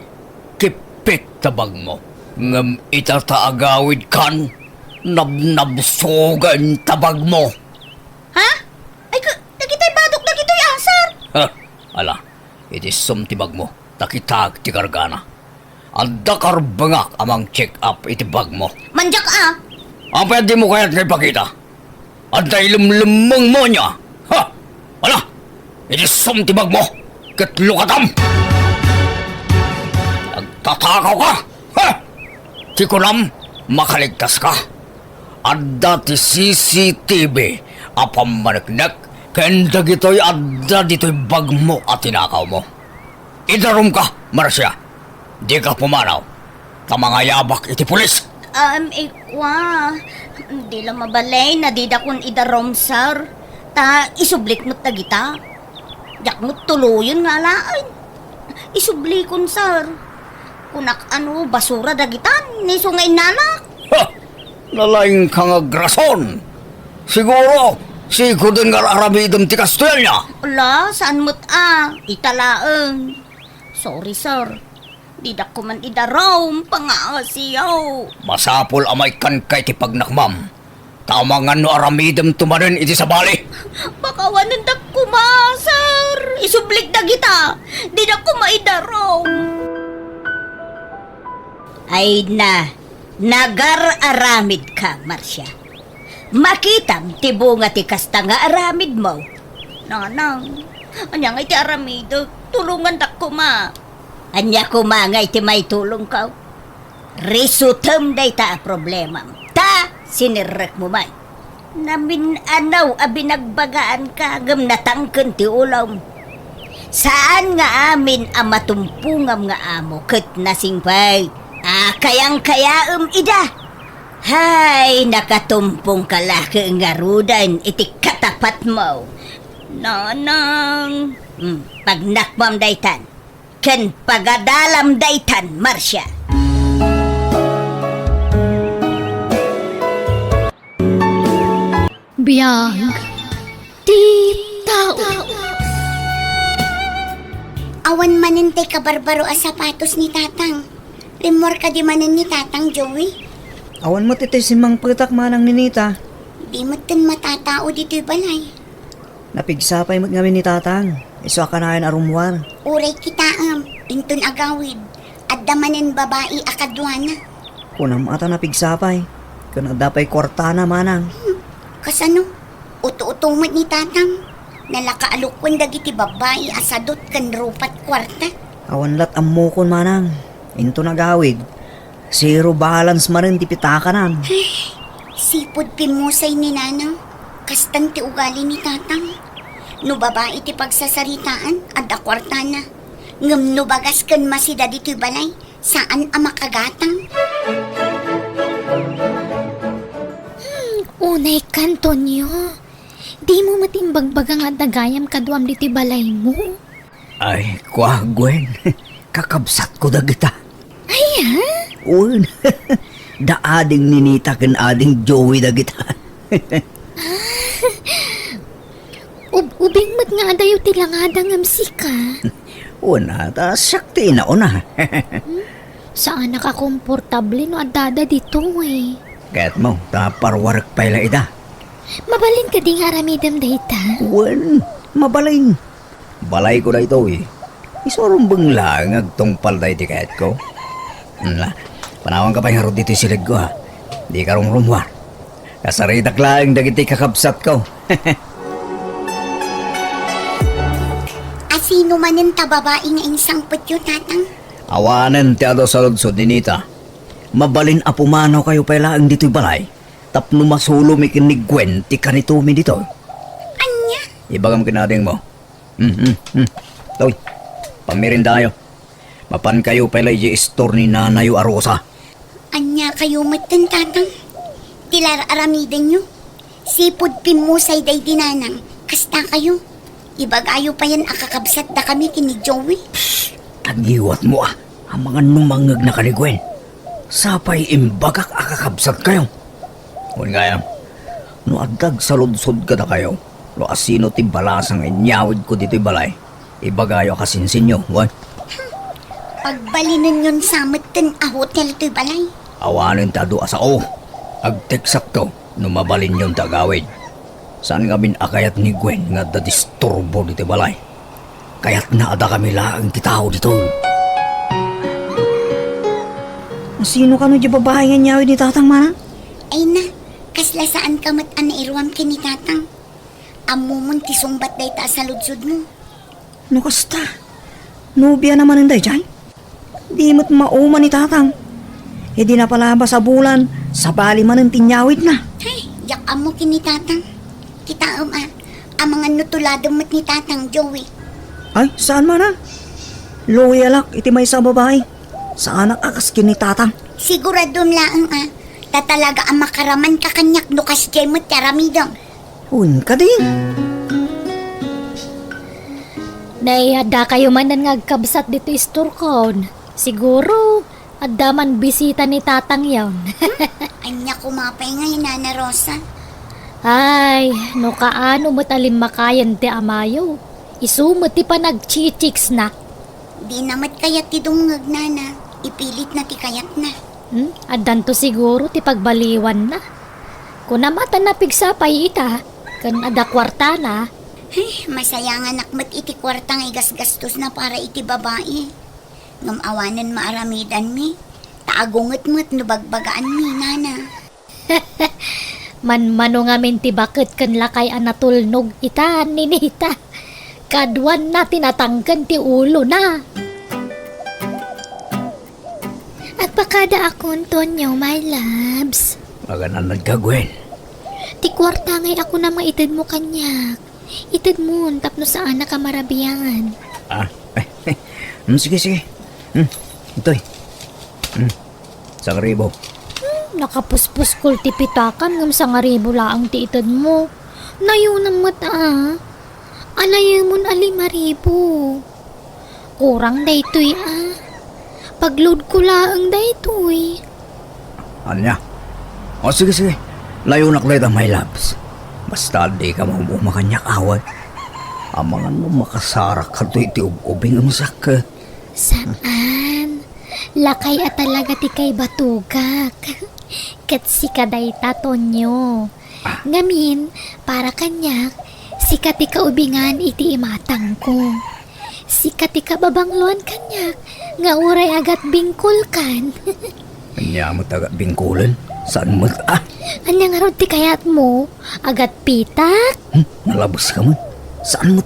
Kipit tabag mo. Ngam itataagawid kan. Nabnabsogan tabag mo. Ha? Ay, nakitay badok na kito'y asar. Ha? Ala, iti sumtibag mo. Takitag ti kargana. Anda karbangak amang check up iti bag mo. Manjak Ang pwede mo kaya't ngay pakita. Anda ilumlumang mo niya. Ha? Ala, iti sumtibag mo. Katlukatam. Nagtatakaw ka. Ha? Tikunam, makaligtas ka. adda ti CCTV apam maneknek ken dagitoy adda ditoy bag mo at tinakaw mo. Idarom ka, Marcia. Di ka pumanaw. Kamangayabak iti pulis. Ikwa. Di lang mabalay na di dakon idarom, sir. Ta, isublik mo't tagita. Yak mo't tuluyon nga laan. Isublikon, sir. Kunak basura dagitan, ni sungay nanak. Ha! Nalaing kang agrason. Siguro, si Kudeng aramidam ti Castellana. Ala, saan mo't italaang. Sorry, sir. Di da ko man idarom, pangasiyaw. Masapol amay kan kay ti pagnakmam. Tamangan no aramidam tumanen iti sa bali. Bakawanan da ko ma, sir. Isublik da kita. Di da ko maidarom. Ay na, nagar-aramid ka, Marcia. Makitam ti bunga ti kasta nga aramid mo. Nanang, anya nga iti aramid, tulungan da ko ma. Anya ko ma nga iti may tulong ka. Risutem day ta problema. Ta, sinirek mo may. Namin binagbagaan ka, gam natangken ti ulam. Saan nga amin matumpungam nga amo, ket nasingpay. Kayang-kaya ida. Hay, nakatumpong kalaki nga rudan, iti katapat mo. Nanang, pagnakmam daytan, ken pagadalam daytan, Marcia. Biyag, ti tao. Awan manintay ka barbaro a sapatos ni tatang. Rimor ka di manin ni tatang Joey. Awan mo titi si Mang Pritak manang ninita. Di mo tin matatao dito'y balay. Napigsapay mo ngamin ni tatang. Iso ka na arumwar. Uray kita intun agawid. At damanin babae akadwana. Kunam ata napigsapay. Kung adapay kwartana manang. Kasano? Uto-utumot ni tatang. Nalakaalukwan dagiti babae asadot kan rupat kwarta. Awan lat ammukon manang. Into nagawid. Zero balance marin ti pitakanan. Sipod pimusay ni nanang. Kastan ti ugali ni tatang. No babae ti pagsasaritaan at akwarta na. Ngam no bagas kan masida dito'y balay. Saan makagatang? Unay kanto niyo. Di mo matimbagbagang at dagayam kaduam diti balay mo. Ay, kwa Gwen. Kakabsat ko dagita. Ay, ha? Un, da ading ninita ken ading Joey dagita. Ubing mat nga adayo tilangadang amsika. Una, ta sakti na una. Saan nakakomportable no adada dito eh. Kaya't mo, ta parwarak pala ida. Mabalin ka di nga aramidam dayta. Un, mabaling. Balay ko na ito eh. Isurumbang lang agtungpal da iti kayat ko. Panawang ka pa yung harod dito silig ko ha. Di ka rumwar. Kasaritak lang dagiti kakabsat ko. Asino manin ta babae nga insang putyo tatang? Awanan ti ado sa ludsod ninita. Mabalin apumano kayo pala ang dito'y balay. Tapno masulo mi kinig Gwen ti kanitumi dito. Anya? Ibagam kinading mo. Toy, pamirin tayo. Mapan kayo pala yung store ni Nanayo Arosa. Anya kayo matan tatang? Tilar aramiden nyo? Sipod pimusay day dinanang. Kasta kayo? Ibagayo pa yan akakabsat da kami kini Joey. Tagiwat mo ah. Ang mga numangag na kanigwen. Sapay imbagak akakabsat kayo. Kung kaya, No adag sa ludsod ka na kayo. No asino ti balasang inyawid ko dito'y balay. Ibagayo kasinsin nyo. What? Pagbalinan yun sa matan a hotel to'y balay. awanin tado asao. Agteksak to, numabalin yung tagawid. Saan nga akayat ni Gwen nga da disturbo dito balay. Kaya't naada kami laang titao dito. Sino ka no di babae nga nyawid ni tatang manang? Ay na, kasla saan ka mat anairuam kini tatang. Amumon ti sumbat day ta sa ludsod mo. No kasta. Nubya naman ang day dyan. Di mo't mauma ni tatang. E di na pala ba sa bulan, sa bali man ang tinyawid na. Ay, yak amo kini tatang. Kita ang mga nutulado mo't ni tatang Joey. Ay, saan man na? Loyalak, iti may sa babae. Saan ang akas kinitatang? Siguradom laang tatalaga ang makaraman ka kanyak no kasjay mo't yaramidang. Uwin ka din. Naihada kayo man ang ngagkabsat dito isturkon. Siguro, adda man bisita ni tatang yawn. Anya kumapay ngayon, Nana Rosa. Ay, no kaano mo't alim makayan ti amayo. Isumot ti pa nagchichiks na. Di namat kayat ti dungag, Nana. Ipilit na ti kayat na. Addan to siguro ti pagbaliwan na. Kung namatan na pigsapay ita, kan ada kwarta na, Ay, masaya nga nakmat iti kwartang igasgastos na para iti babae. Ngamawanan maaramidan mi. Taagungot mo't nubagbagaan mi, Nana. manmano nga min ti bakit kan lakay anatulnog ita, ninita. Kadwan na tinatangkan ti ulo na. Agpakada akon, Tonyo, my loves. Maganan nagkagwen. Ti kwarta ngay ako na maitid mo kanyak. Itid mo, tapno saan na kamarabiyan. Ah, sige, sige. Ito'y. Sa karibo. Nakapuspuskol ti pitakan ngam sa ngaribo laang ti itid mo. Nayo ng mata. Alayo mon ali maribo. Kurang daytoy Pagload ko laang daytoy. Anya? O sige, sige. Layo na kleta, my loves. Basta di ka mabumakanyak away. Amangan mo makasarak ka to iti ubing ang sakit. Saan? Lakay at talaga ti kay batugak. Kat si kadayta, Tonyo. Ngamin, para kanyak, si kati kaubingan iti imatang ko. Si kati kababangluan kanyak, nga uray agat bingkul kan. Anya mo taga bingkulan? Saan mo? Anya nga rod ti kayat mo, agat pitak. Nalabos ka man. Saan mo?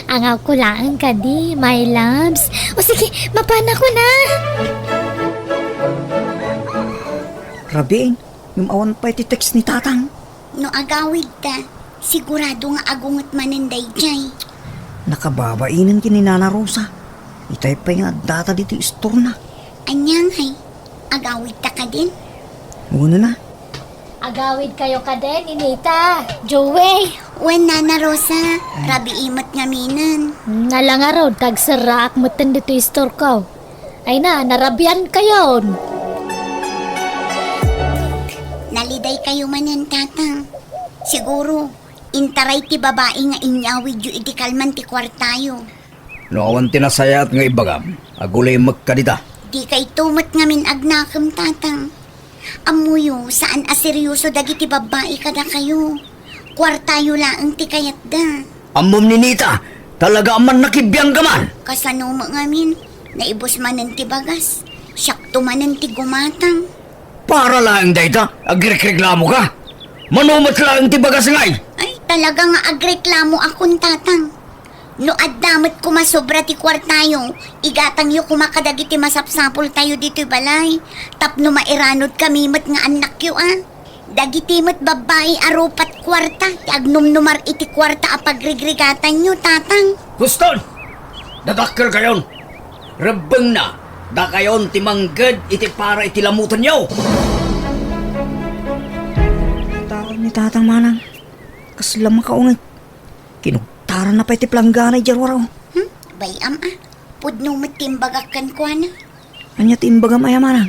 Angaw ko lang ka di, my loves. O sige, mapana ko na. Rabiin, yung awan pa iti text ni tatang. No agawid ta, sigurado nga agungot mananday jay. Nakababainan kini Nana Rosa. Itay pa nga data dito store na. Anyang hay, agawid ta ka din. Una na. Agawid kayo ka din, Ninita. Joey. Wen, Nana Rosa, rabi imot nga minan. Nalanga raw, tagsaraak mo dito store ko. Ay na, narabyan kayo. Naliday kayo manan tatang. Siguro, intaray ti babae nga inyawid yu iti kalman ti kwartayo. No awan tinasayat nga ibagam. Agulay magkadita. Di kay tumot nga min agnakam tatang. Amuyo, saan aseryoso dagiti babae kada kayo. Kwartayo laang ti kayat da. Amom ni Nita, talaga man nakibiyang ka man. Kasano mo nga min, naibos manan ti bagas. Syakto manan ti gumatang. Para lang dayta, agreklamo ka. Manumot lang ti bagas ngay. Ay, talaga nga agreklamo akong tatang. No addamot kumasobra ti kwartayo, igatang yu kumakadagiti masapsapol tayo dito'y balay. Tapno mairanod kami mat nga anak yu Dagiti mat babae arupat kwarta, ti agnumnumar iti kwarta apagrigrigatan yu tatang. Guston, dadakkel kayon. Rebeng na, da kayon ti mangged iti para iti lamutan nyo. Tao ni tatang manang. Kaslam makaungit. Kinugtaran na pa iti planggana jarwaraw. Bayam pudno mat timbagakan ko na. Anya timbaga maya manang.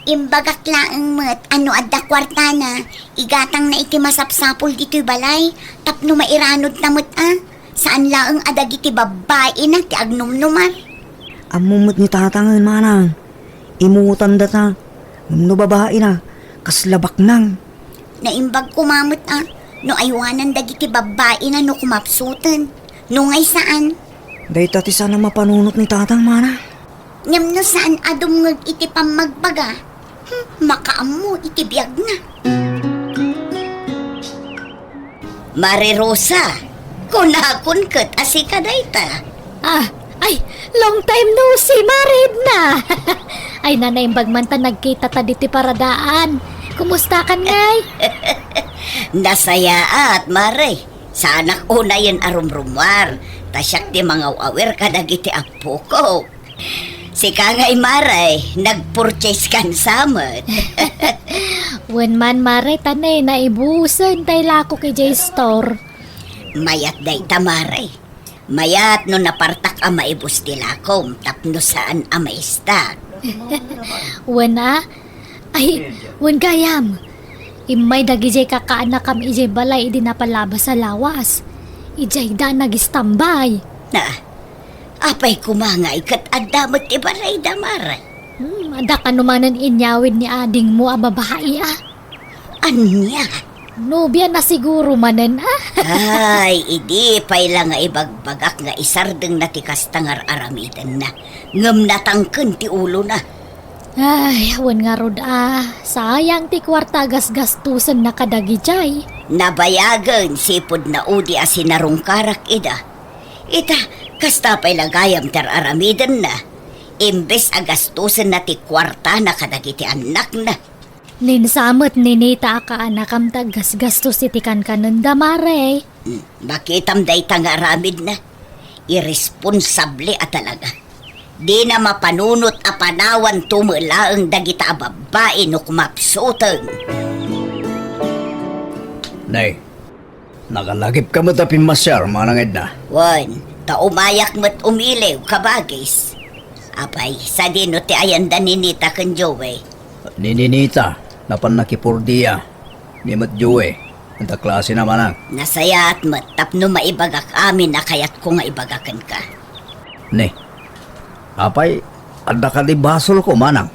Imbagak laang mat, ano adda kwarta na, igatang na iti masapsapol dito'y balay, tapno mairanod na mat saan laang adagiti babae na ti agnumnumar. Amumot ni tatangan manang. Imutan data. No babae na. Kaslabak nang. Naimbag kumamot no aywanan dagiti babae na no kumapsutan. No ngay saan? Day tati sana mapanunot ni tatang manang. Ngam no saan adumngag iti pamagbaga? Makaammo iti biyag na. Mare Rosa, kunakon ket asika dayta. Ay, long time no see, married na. Ay nanaimbag man ta nagkita ta diti paradaan. Kumusta kan ngay? Nasaya at mare. Sa anak una yan arumrumwar. Tasyak ti mga awir ka dagiti apo ko. Si Kangay Maray, nag-purchase kan samot. Wen man mare tanay na ibusen tay lako kay J-Store. Mayat day tamaray. Mayat no napartak ang maibus tilakom tapno saan ang maistak. Wen ay wen gayam. Imay dagi jay kakaanak kam ijay balay idi napalabas sa lawas. Ijay da nagistambay. Na, apay kumangay kat adamot ibalay damaray. Ada ka numanan inyawid ni ading mo a babae Anya? Nobya na siguro manan Ay, idi pay lang nga ibagbagak nga isardeng na tikas tangar aramidan na. Ngam natangken ti ulo na. Ay, awan nga rod sayang ti kwarta gasgastusan na kadagi jay. Nabayagan sipod na udi asinarong karak ida. Ita, kasta pay lagayam tar aramidan na. Imbes agastusan na ti kwarta na kadagiti anak na. Ninsamot ninita ka anakam gasgastos iti kankanan damare. Bakitam day tanga aramid na. Irresponsable at talaga. Di na mapanunot a panawan tumulaang dagita a babae no kumapsuteng. Nay, nakalagip ka mo tapin masyar, manangid na. Wan, taumayak mo't umilew kabagis. Apay, sa dino ti ayanda ninita kan Joey. Nininita, napan nakipurdiya. Ni Mat Joe, ang klase naman ang. Nasaya at mat tapno maibagak amin na kayat ko nga ibagakan ka. Ne, apay, ada ka di basol ko, manang.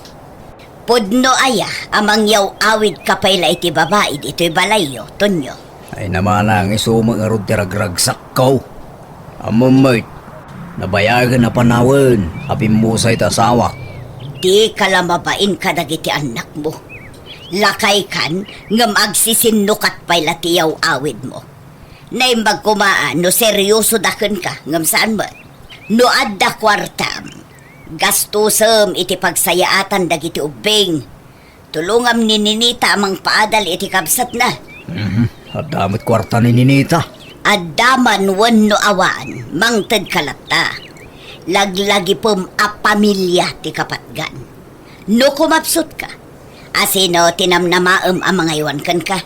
Pudno aya, amang yaw awid kapayla iti babae dito'y balayo, Tonyo. Ay naman ang isumang arod tiragragsak ko. Amamay, nabayagan na panawan, apim mo sa itasawa. Di kalamabain ka dagiti anak mo. Lakay kan, ngam agsisinukat payla tiyaw awid mo. Naimbag kumaan, no seryoso daken ka, ngam saan ba? No adda kwartam, gastusem iti pagsayaatan dagiti ubing. Tulungam ni Ninita amang paadal iti kabsat na. At damit kwarta ni Ninita. Addaman wen no awan, mangted kalata. Laglagi pom a pamilya ti kapatgan. No kumapsut ka, asino tinamnamaem ang mga iwan kan ka.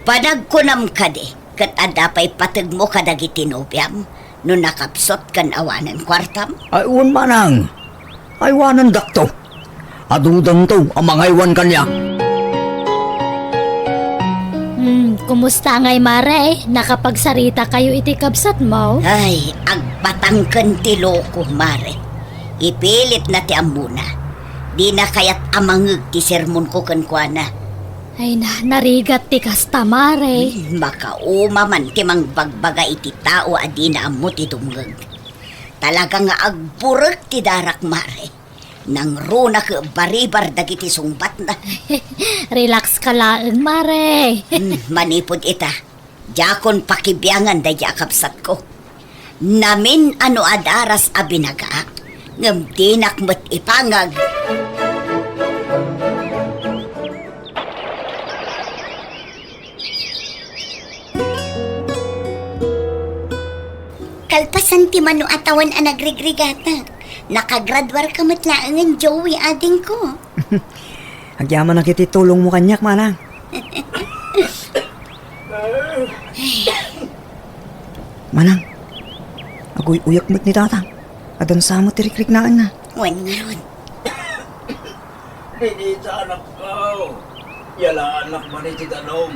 Panagkunam ka di, kat adapay patag mo kadagiti nobyam, no nakapsot kan awanan kwartam. Ay uwan manang, ay wanan dakto. Adudang to ang mga iwan kanya. Kumusta ngay mare? Nakapagsarita kayo iti kabsat mo? Ay, agbatangken ti loko, mare. Ipilit na ti amuna. Di na kayat amangeg ti sermon ko kenkwana. Ay narigat ti kasta mare. Makauma man ti mangbagbaga iti tao adi na ammo ti dumngeg. Talaga nga agburek ti darak, mare. Nang runa ka baribar dagiti sungbat na. Relax ka lang mare. Manipod ita. Jakon pakibiyangan da jakapsat ko. Namin ano adaras a binagaak. Ngam dinak mo't ipangag. Kalpasan ti mano atawan a nagrigrigatak. Nakagradwar ka matlaangan, Joey, ading ko. Agyaman na kiti tulong mo kanyak, manang. Manang, agoy uyak mo't ni tatang. Adan sa mo tirikrik naan na. Wan nga ron. Hindi sa anak ko. Yala anak man iti danom.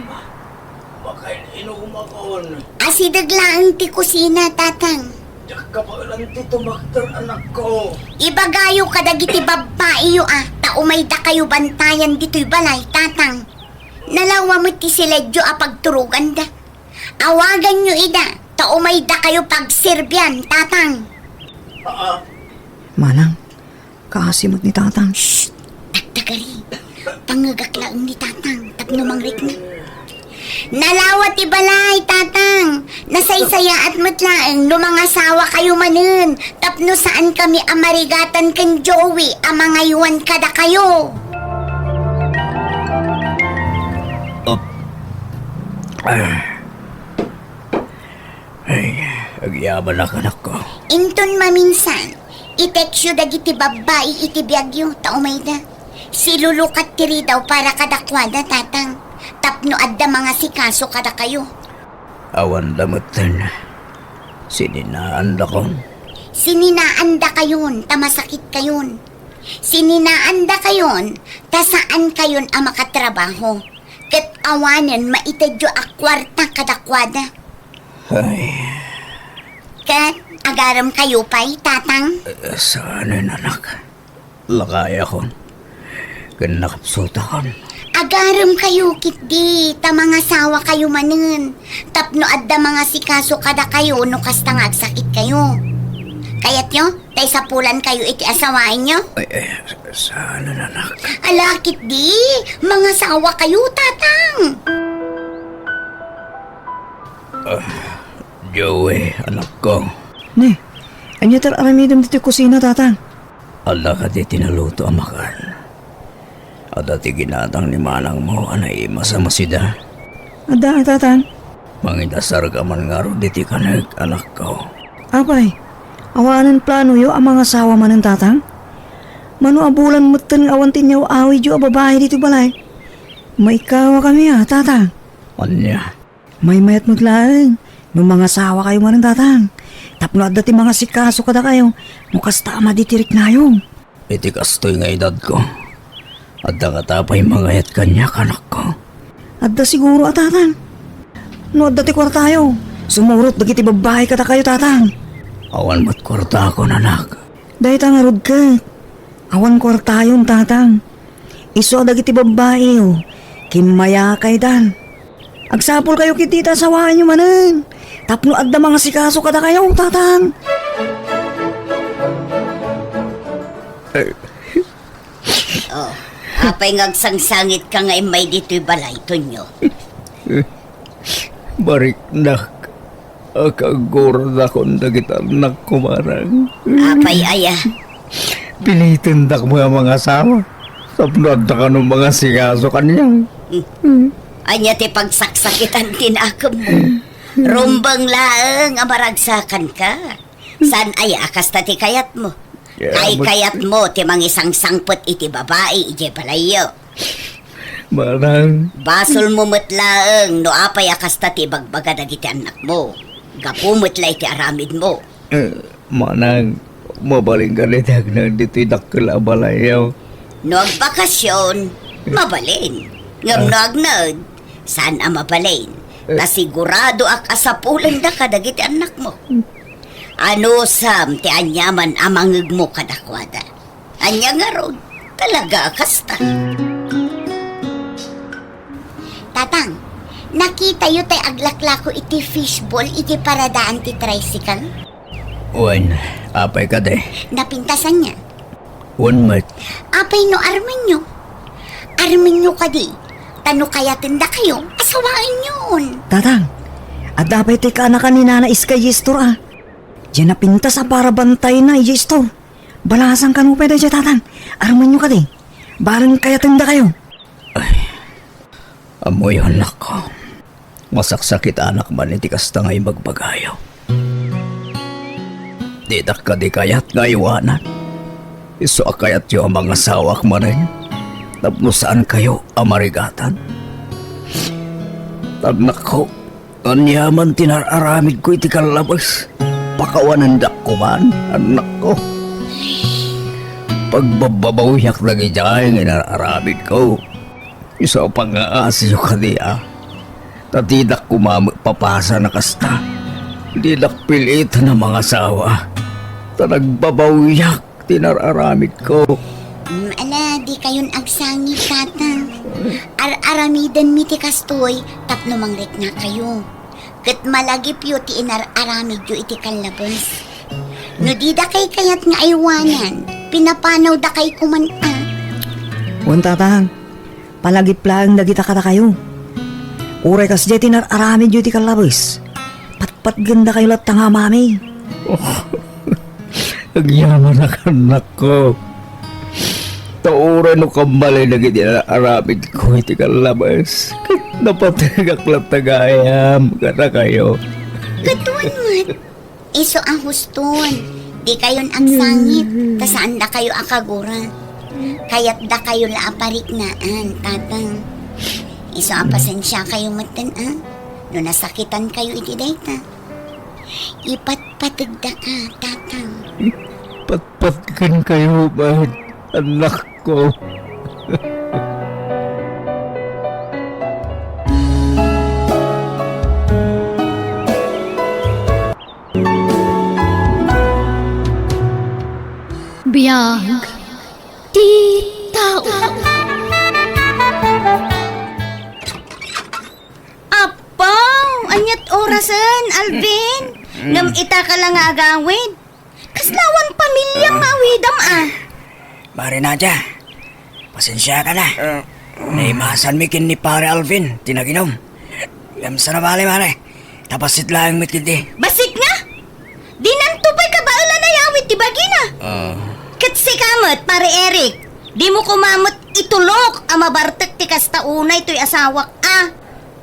Bakain inumakon. Asidaglaan ti kusina, tatang. Kapalan ti tumakter anak ko. Ibagayo kadagiti babae yo taumay da kayo bantayan dito'y balay, tatang. Nalawa mo ti siledyo pagturugan da. Awagan nyo ida, taumay da kayo pagsirbyan, tatang. Manang, kahasimot ni tatang. Shhh! Tagtagari. Pangagaklaan ni tatang, tapno mangrik na. Nalawat ibalay, tatang. Nasaysaya at matlaang no mga sawa kayo manen. Tapno saan kami amarigatan kan Joey, amangayuan kada kayo. Ay, agyaman na anak ko. Inton maminsan, iteksyo dagiti babae iti biyagyo, taumay na. Silulukat tiri daw para kadakwada, tatang. Tapno adda mga sikaso kada kayo. Awan damutan. Sininaan da ko. Sininaanda kayon, tamasakit kayon. Sininaanda kayon, ta saan kayon ang makatrabaho. Kat awanan maitadyo a kwarta kadakwada. Ay, Kat agaram kayo pa'y, tatang. saanin anak. Lakay ako. Kanakapsuta ko. Agaram kayo, kitdi, ta mga sawa kayo manen. Tapno adda mga sikaso kada kayo, no kasta nga sakit kayo. Kayat nyo, tay sapulan kayo iti asawain nyo. Ay, saanin anak. Ala, kitdi, mga sawa kayo, tatang. Joey, anak ko. Ne, anya tar aramidam dito kusina, tatang. Ala ka di tinaluto ang makan. At dati ginatang ni manang mo anay masama sida. Ada, tatang. Mangidasar ka man nga ro diti ka anak ko. Apay, awanan plano yo ang mga sawa man ng tatang. Mano abulan mutan awantin niyo awi jo babae dito balay. May kawa kami tatang. Anya, May mayat mutlaan. Nung mga sawa kayo man ng tatang. Tapno at dati mga sikaso kada kayo. Mukas tama ditirik na yung. iti kastoy nga edad ko. At nakatapay mga yat kanya kanak ko. At da siguro tatang. No at dati kwartayo. Sumurot dagiti babae kada kayo tatang. Awan mo't kwarta ako nanak. Dahil tangarod ka. Awan kwartayon tatang. Iso dagiti babae Kimaya kay dan. Agsapol kayo kitita sawahan nyo manan. Tapno adda mga sikaso kada kayo, tatang. Oh, apay ngagsangsangit ka nga may dito'y balay to nyo. Barik nak. Akagurad akong dagit anak ko marang. Apay aya. Pilitindak mo ang mga asawa. Sapnod na ka ng mga sigaso kanyang. Anya ti pagsaksakitan tinakam mo. Rumbang laeng amaragsakan ka. San aya akas ti kayat mo? Kay kayat mo ti mangisang sangpot iti babae iti palayo. Marang. Basol mo mutlaeng no apay akas ti bagbaga dagiti anak mo. Gapumot la iti aramid mo. Manang. Mabaling ka nitag na dito'y dakilabalayaw. No agbakasyon, mabalin. Ngam no agnod, saan ang mabalin? Ta sigurado ak asapulan da kadagiti anak mo. Ano sam ti anyaman amangeg mo kadakwada. Anya nga ron, talaga kasta. Tatang, nakita yu tay aglaklako iti fishball iti paradaan ti tricycle. Wan, apay ka de. Napintasan niya. Wan mat. Apay no armin nyo. Armin nyo ka di. Tano kaya tinda kayo, asawain yun. Tatang, at dapat ka na kanina na iska yistor Diyan na pintas para bantay na yistor. Balasan ka mo pwede dyan, tatang. Arman nyo ka di. Balang kaya tinda kayo. Amoy anak ko. Masaksakit anak man iti kasta nga'y magbagayaw. Di ka di kayat nga iwanan. Iso akayat yo ang mga sawak mo rin. Tapno saan kayo amarigatan. Anak ko, anyaman tinararamid ko iti kalabas. Pakawanan dak ko man, anak ko. Pagbababawiyak lagi dyan nga nararamid ko. Iso pang-aasyo ka diya. Tatidak ko papasa na kasta. Didak pilit na mga sawa. Nagbabawiyak, tinararamid ko. Ala, di kayon agsangit, tatang. Aramidan mi ti kastoy, tapno mangret na kayo. Kat malagip yu ti inararamid yu iti kalabas. No di da kay kayat nga aywanan, pinapanaw da kay kumanta. Wan tatang, palagip lang dagita kada kayo. Uray kas jay tinararamid yu ti kalabas. Patpat ganda kayo lahat nga mami. Agyaman na kanak ko. Tauran no kambali na ganyan aramid ko iti kalabas. Kat napatigak lang tagayam. Kata kayo. Katuan mo't. Iso ang huston. Di kayon ang sangit. Tasaan da kayo akagura. Kaya't da kayo laaparik naan, tatang. Iso ang pasensya kayo matan, ah. No nasakitan kayo iti dayta. Ipatpatag da ka, tatang. Patpatkan kayo ba, anak ko? Biyag ti tao. Apaw! Anyat orasan, Alvin. Ngam ita ka lang nga agawid. Kaslawan pamilyang mawidam, ah. Mare Nadia, pasensya ka na. Naimasan mi kin ni pare Alvin, tinaginom. Yam sa nabali mare. Tapasit lang mit kiti. Basik nga! Di nantupay ka ba ala na yawit ti bagina? Kat si kamot, pare Eric. Di mo kumamot itulok ang mabartek ti kasta unay to'y asawak, ah.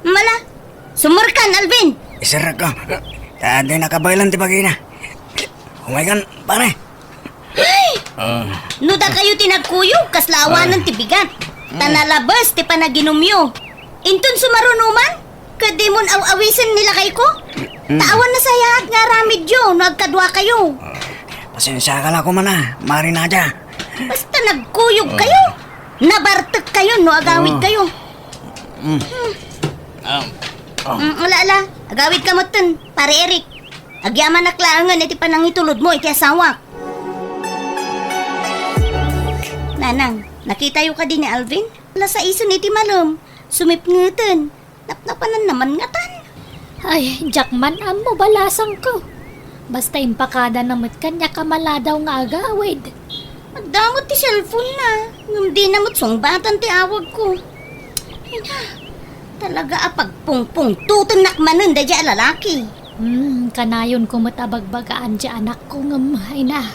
Mala, sumurkan, Alvin. Isarag ko. Tadi nakabaylan ti bagina. Humaygan, pare. No da kayo tinagkuyog, kaslawanan ti bigat. Tanalabas ti panaginumyo. Inton sumarunuman, kadimon aw-awisan nila kay ko. Tawan na sayahat nga ramid yo, nagkadwa kayo. Pasensya ka lang ko man Mare Nadia. Basta nagkuyog kayo. Nabartek kayo, no agawid kayo. Ala, agawid ka mo ton, pare Eric. Agyaman na klaangan iti panangitulod mo, iti asawak. Nanang, nakita yung ka din ni Alvin? Wala sa ison iti malum. Sumipngeten. Napnapanan naman nga tan. Ay, Jackman, amo balasang ko. Basta impakada namit kanya kamala daw nga agawid. Magdamot ti cellphone na. Ngum di namot sungbatan ti awag ko. Ay na, talaga apagpungpung tutong nakmanon da dya lalaki. Kanayon ko matabagbagaan dya anak ko ay na.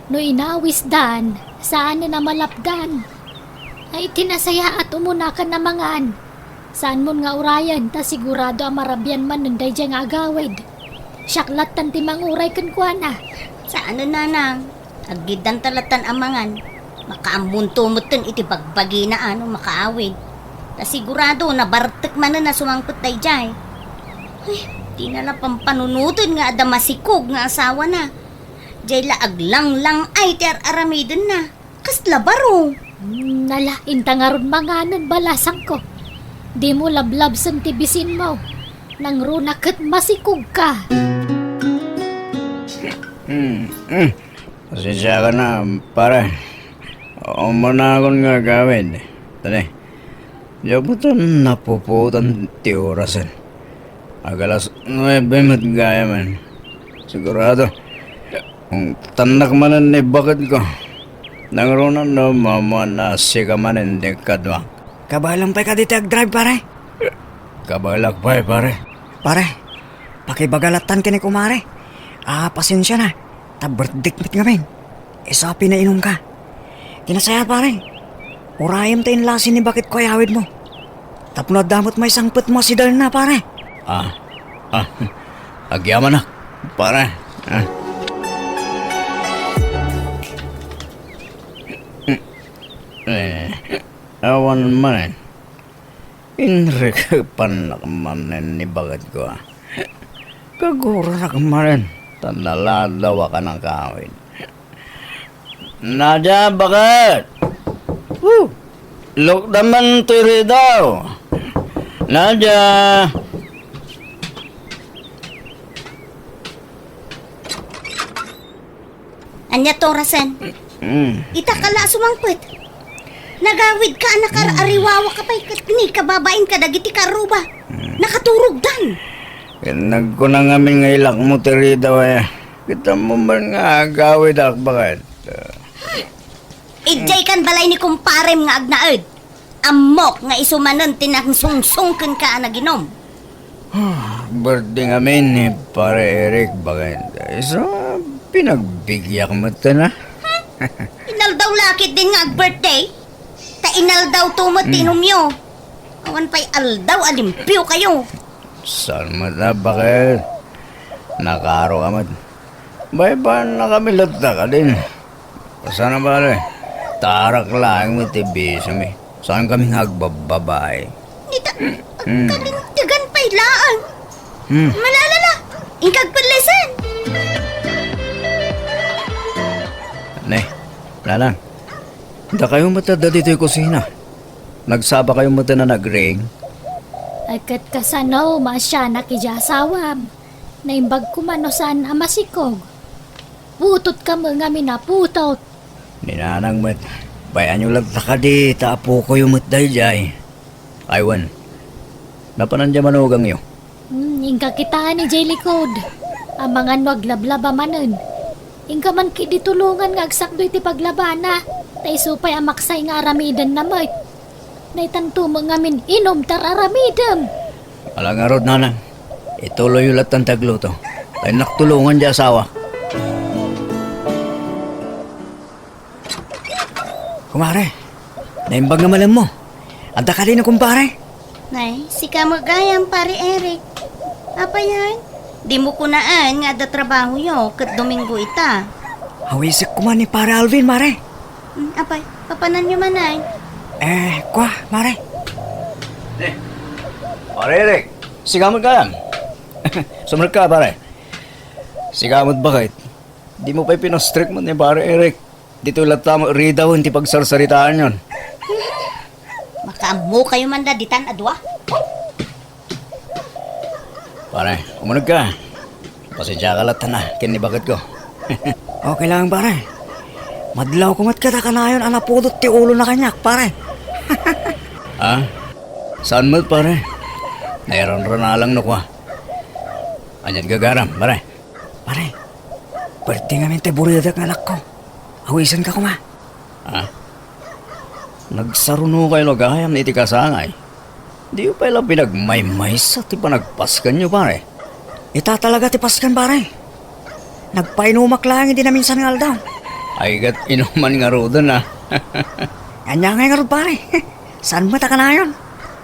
No inawis dan, saan na malapdan? Ay tinasaya at umunakan na mangan. Saan mo nga urayan, ta sigurado ang marabyan man nanday dya nga agawid. Syaklat tan ti manguray kan kuana. Sa ano nanang, agidan talatan amangan. Makaamuntumot iti bagbagi na ano makaawid. Ta sigurado na bartek man na sumangpot day jay. Ay, di na lang pampanunutin nga ada masikog nga asawa na. Jay laaglang lang ay ter aramidon na. Kasla baro. Nala, inta nga ron manganan balasang ko. Di mo lablab san tibisin mo. Nang runakat masikog ka. Pasensya ka na, pare. Umana akong nga gawin. Tani, diyan mo ito napuputan ti orasan. Agalas 9 mat gaya man. Sigurado, kung tanak manan ni bakit ko, nang runan na mamanasi ka man hindi kadwa. Kabalang pa ka dito ag-drive, pare. Kabalak pa pare. Pare, pakibagalatan ka ni kumare. Pasensya na. Taberdikmit nga men. Isapi na inom ka. Kinasaya, pare. Urayam tayo lasin ni bakit ko ayawid mo. Tapno damot may sangput mo si Darna, pare. Agyaman na, pare. Awan man. Inrek panak manen ni bagat ko. Kagurak manen. Tanaladawa ka ng kawin. Nadia, bagat? Look naman tiri daw. Nadia. Anya torasan. Ita kala sumangpot. Nagawid ka anak ariwawa ka pa'y ni kababain ka dagiti karuba. Nakaturog dan. Nagko na ngamin nga ilak mo tiri daw eh. Kita mo man nga agawid ak bagat. Ijay kan balay ni kumparem nga agnaed. amok nga isumanon tinang sungsungken ka na ginom. Birthday ngamin ni pare Eric bagay. So, pinagbigyak mo ito na. Inal daw lakit din nga ag birthday. Ta inal daw tumot tinumyo. Awan pa'y aldaw alimpyo kayo. Saan mo na bakit? Nakaro ka mo. Ba na kami lata ka din. Sana ba rin? Tarak lang mo tibisa mi. Saan kami nagbababay? Nita, kalintigan pa'y laan. Malalala, ingkag palisan. Ne, lalang. Hindi kayo matanda dito yung kusina. Nagsaba kayong mata na nag-ring. Agkat kasanaw masya nakijasawam. Naimbag kumanosan amasikog. Putot ka mga minaputot. Ninanang mat. Bayan yung lagta ka di. Taapo ko yung mat dahil jay. Aywan. Napanandya manugang yun. Ingka kita ni Jelly Code. Ang mga naglablaba manon. Ingka man kiditulungan nga agsakdo iti paglabana. Taisupay amaksay nga aramidan na mat. Naitanto mga min inom tar aramidam. Alang arod nanang. Ituloy yung latang tagluto. Ay naktulungan di asawa. Kumare, naimbag na malam mo. Anta ka din na kumpare. Nay, si kamagayang pare Eric. Apa yan? Di mo kunaan nga da trabaho yo kat Domingo ita. Hawisik ko man ni pare Alvin, mare. Apay, papanan nyo manay. Kwa, mare. Pare Eric, sigamot ka yan. Sumunod ka pare. Sigamot bakit? Di mo pa'y pinostrict mo ni pare Eric. Dito lata mo ridaw, hindi pagsarsaritaan yon. Makaamo kayo man daditan adwa. Pare, umunod ka. Pasensya ka lata na, kinibakit ko. Okay lang, pare. Madlaw kumat ka na yun, anapudot ti ulo na kanyak, pare. Ha? Saan mo pare? Nairon na lang no ko. Anyan gagaram, pare. Pare, pwede nga min te buridag ng anak ko. Hawisan ka kuma. Ha? Nagsaruno kayo lagayam na iti kasangay. Di ko pala pinagmaymay sa ti pa nagpaskan nyo pare. Ita talaga ti paskan, pare. Nagpainumak lang, hindi na minsan nga daw. Ay gat inuman nga rodo na. Anya nga nga pare. Saan mo ta ka na yun?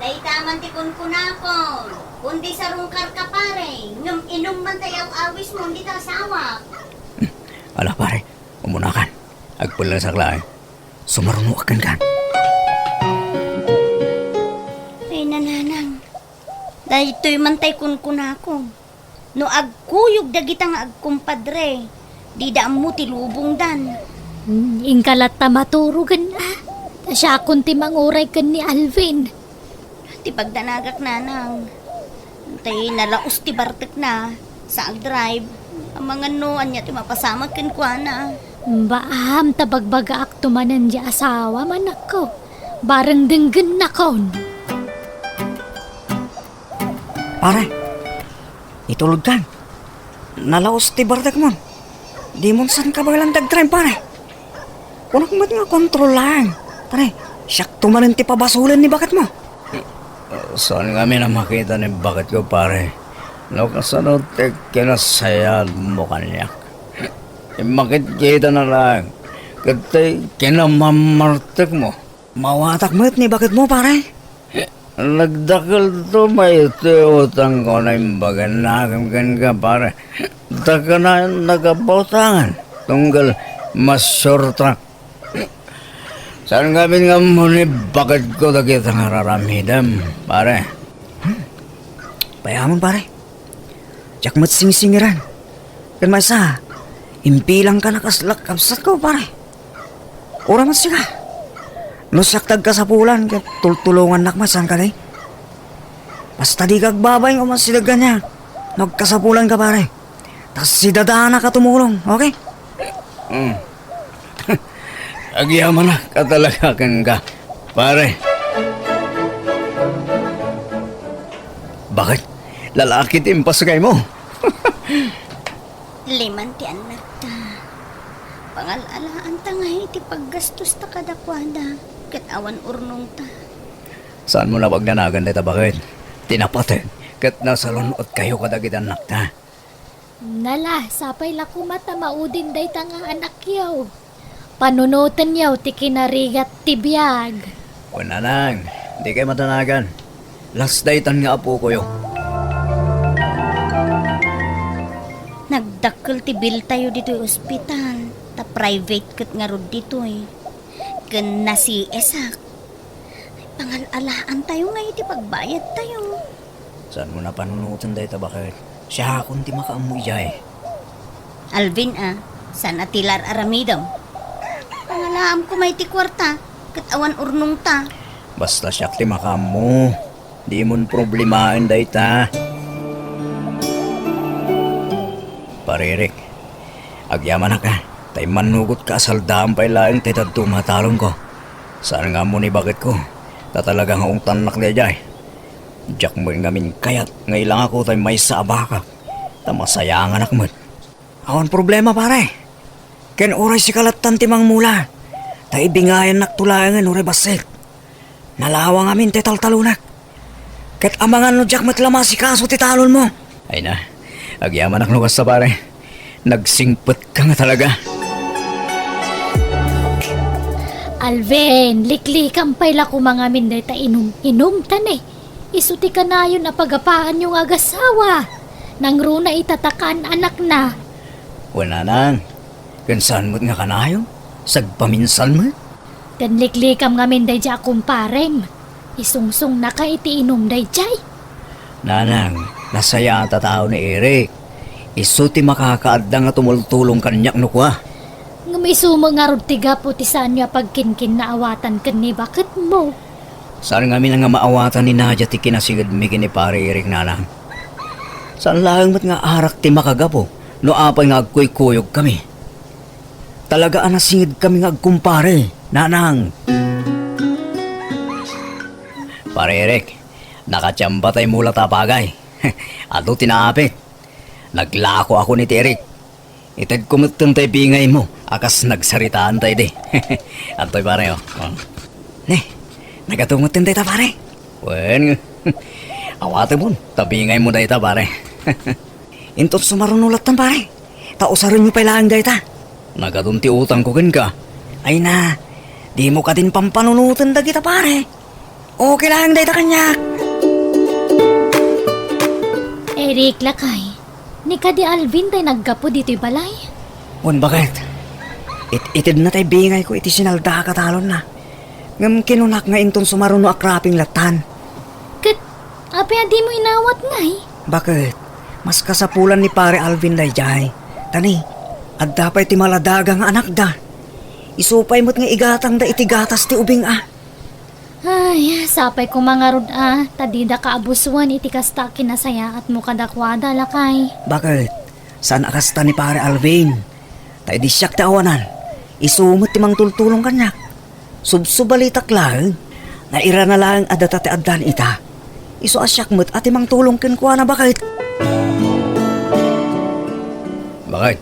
Day taman ti kunkunakon. Kundi sa rungkar ka pare. Ngam inom man tayo awis mo, hindi ta asawa. Ala pare, umunakan. Agpula sa klay. Sumarunuakan ka. Ay nananang. Dahil ito'y mantay kunkunakon. No agkuyog dagita nga agkumpadre. Di daan mo tilubong dan. Ingka lata maturugan na. Tasya kunti manguray kan ni Alvin. Ti pagdanagak nanang. Tay nalaos ti bartek na. Sa ag-drive. Ang mga noan niya ti mapasamag kan kwa na. Baam tabagbaga ak tumanan di asawa manak ko. Barang denggen na kon. Pare, itulog ka. Nalaos ti bardak mo. Di mo saan ka ba lang dagtrim, pare? Kunak mo nga kontrol lang. Pare, siyak tumanan ti pabasulan ni bakat mo. Saan kami na makita ni bakit ko pare? No kasano te kinasayad mo kanyak. Makikita na lang. Katay kinamamartek mo. Mawatak mo ni bakat mo, pare. Nagdakal to may utang ko na yung baganagam ka pare. Taka na nagabautangan. Tunggal mas shorta. Saan kami nga mo ni bakit ko na kita nga raramidam, pare? Payaman, pare. Diyak mat sing-singiran. Kan masa, impilang ka nakaslak kapsat ko, pare. Ura mat siya. Nusaktag ka sa pulan, kat tultulungan nakmasan ka day. Basta di kagbabay o masidagan niya. Nagkasapulan ka, pare. Tas si dadana ka tumulong, okay? Agyaman na katalagakan ka, pare. Bakit? Lalaki timpas kay mo. Liman ti anak ta. Pangalalaan ta nga iti paggastos ta kadakwada. Kat awan urnong ta. Saan mo na pagnanagan dito bakit? Tinapatin, kat nasa lunod kayo kadagitan nakta. Nala, sapay la kumata maudin day nga anak yaw. Panunutan yaw ti kinarigat tibiyag. Wala nang, di kayo matanagan. Last daytan nga apo ko yo. Nagdakkel ti bill tayo dito ospital. Ta private kat nga rod dito eh. Ken na si Esak. Pangalalaan tayo nga iti pagbayad tayo. Saan mo na panunutan dito bakit? Siya akong di makaamoy jay. Alvin saan atilar aramidam? Pangalaam ko may ti kwarta. Kat awan urnong ta. Basta siya ti makamo. Di mon problemain dayta. Paririk, agyaman na ka. Tay manugot ka asaldaan pa ilaing tay tumatalong ko. Saan nga mo ni bakit ko? Tatalagang akong tanak niya jay. Diyak mo ngamin kayat. Ngailang ako tay may sa abaka. Tamasayangan anak mo. Awan problema pare. Ken oray si kalatan timang mula. Tay bingayan naktulangan oray basit. Nalawa ngamin tay taltalunak. Ket amangan no diyak matlama si kaso ti talon mo. Ay na, agyaman ak lukas sa pare. Nagsingpet ka nga talaga. Alvin, liklikam pay la kumanga minday ta inom tan eh. Isuti ka na yun na pagapaan yung agasawa. Nang runa itatakan anak na. Wala nang. Kansan mo't nga kanayo? Sagpaminsan mo? Kan liklikam nga minday dya kumparem. Isungsong na ka iti inom day jay. Nanang, nasaya ata tao ni Eric. Isuti makakaadda nga tumultulong kanyak no kwa. Ngumisumo nga rod tiga puti saan niya pagkinkin na awatan kan ni bakit mo. Saan nga nga maawatan ni Nadia ti kinasigad mi kini pare Eric nanang. Saan lang mo't nga arak ti makagapo no apay nga agkuy-kuyog kami. Talaga anasingid kami nga agkumpare, nanang. Pare Eric, nakatsamba tay mula tapagay. Ato tinaapit. Naglako ako ni Eric. Itag kumutun tay bingay mo. Akas nagsaritaan tay di. Antoy pare oh. Ne, nagatumutin tay ta pare. Wen, awate mo. Tabingay mo day ta pare. Intot sumarunulatan pare. Tausarin nyo pailaan day ta. Nagatunti utang ko kin ka. Ay na, di mo ka din pampanunutan da kita pare. Okay lang day ta kanyak. Eric lakay. Ni ka di Alvin tay naggapo dito'y balay. Wan bakit? Itid na tay bingay ko iti sinalda katalon na. Ngam kinunak nga inton sumaruno akraping latan. Kat, apya di mo inawat ngay. Bakit? Mas kasapulan ni pare Alvin dayjay. Tani, adda pa'y ti maladaga nga anak da. Isupay mo't nga igatang da iti gatas ti ubing Ay, sapay ko mga rod tadida ka abuswan iti kasta kinasaya at mo kadakwada lakay. Bakit? Saan akasta ni pare Alvin? Tay di siyak ti awanan. Isumot ti mang tultulong kanyak. Subsubalitak lang. Naira na lang adata ti addan ita. Isu asyak mo't ati mang tulong kinkwa na bakit? Bakit?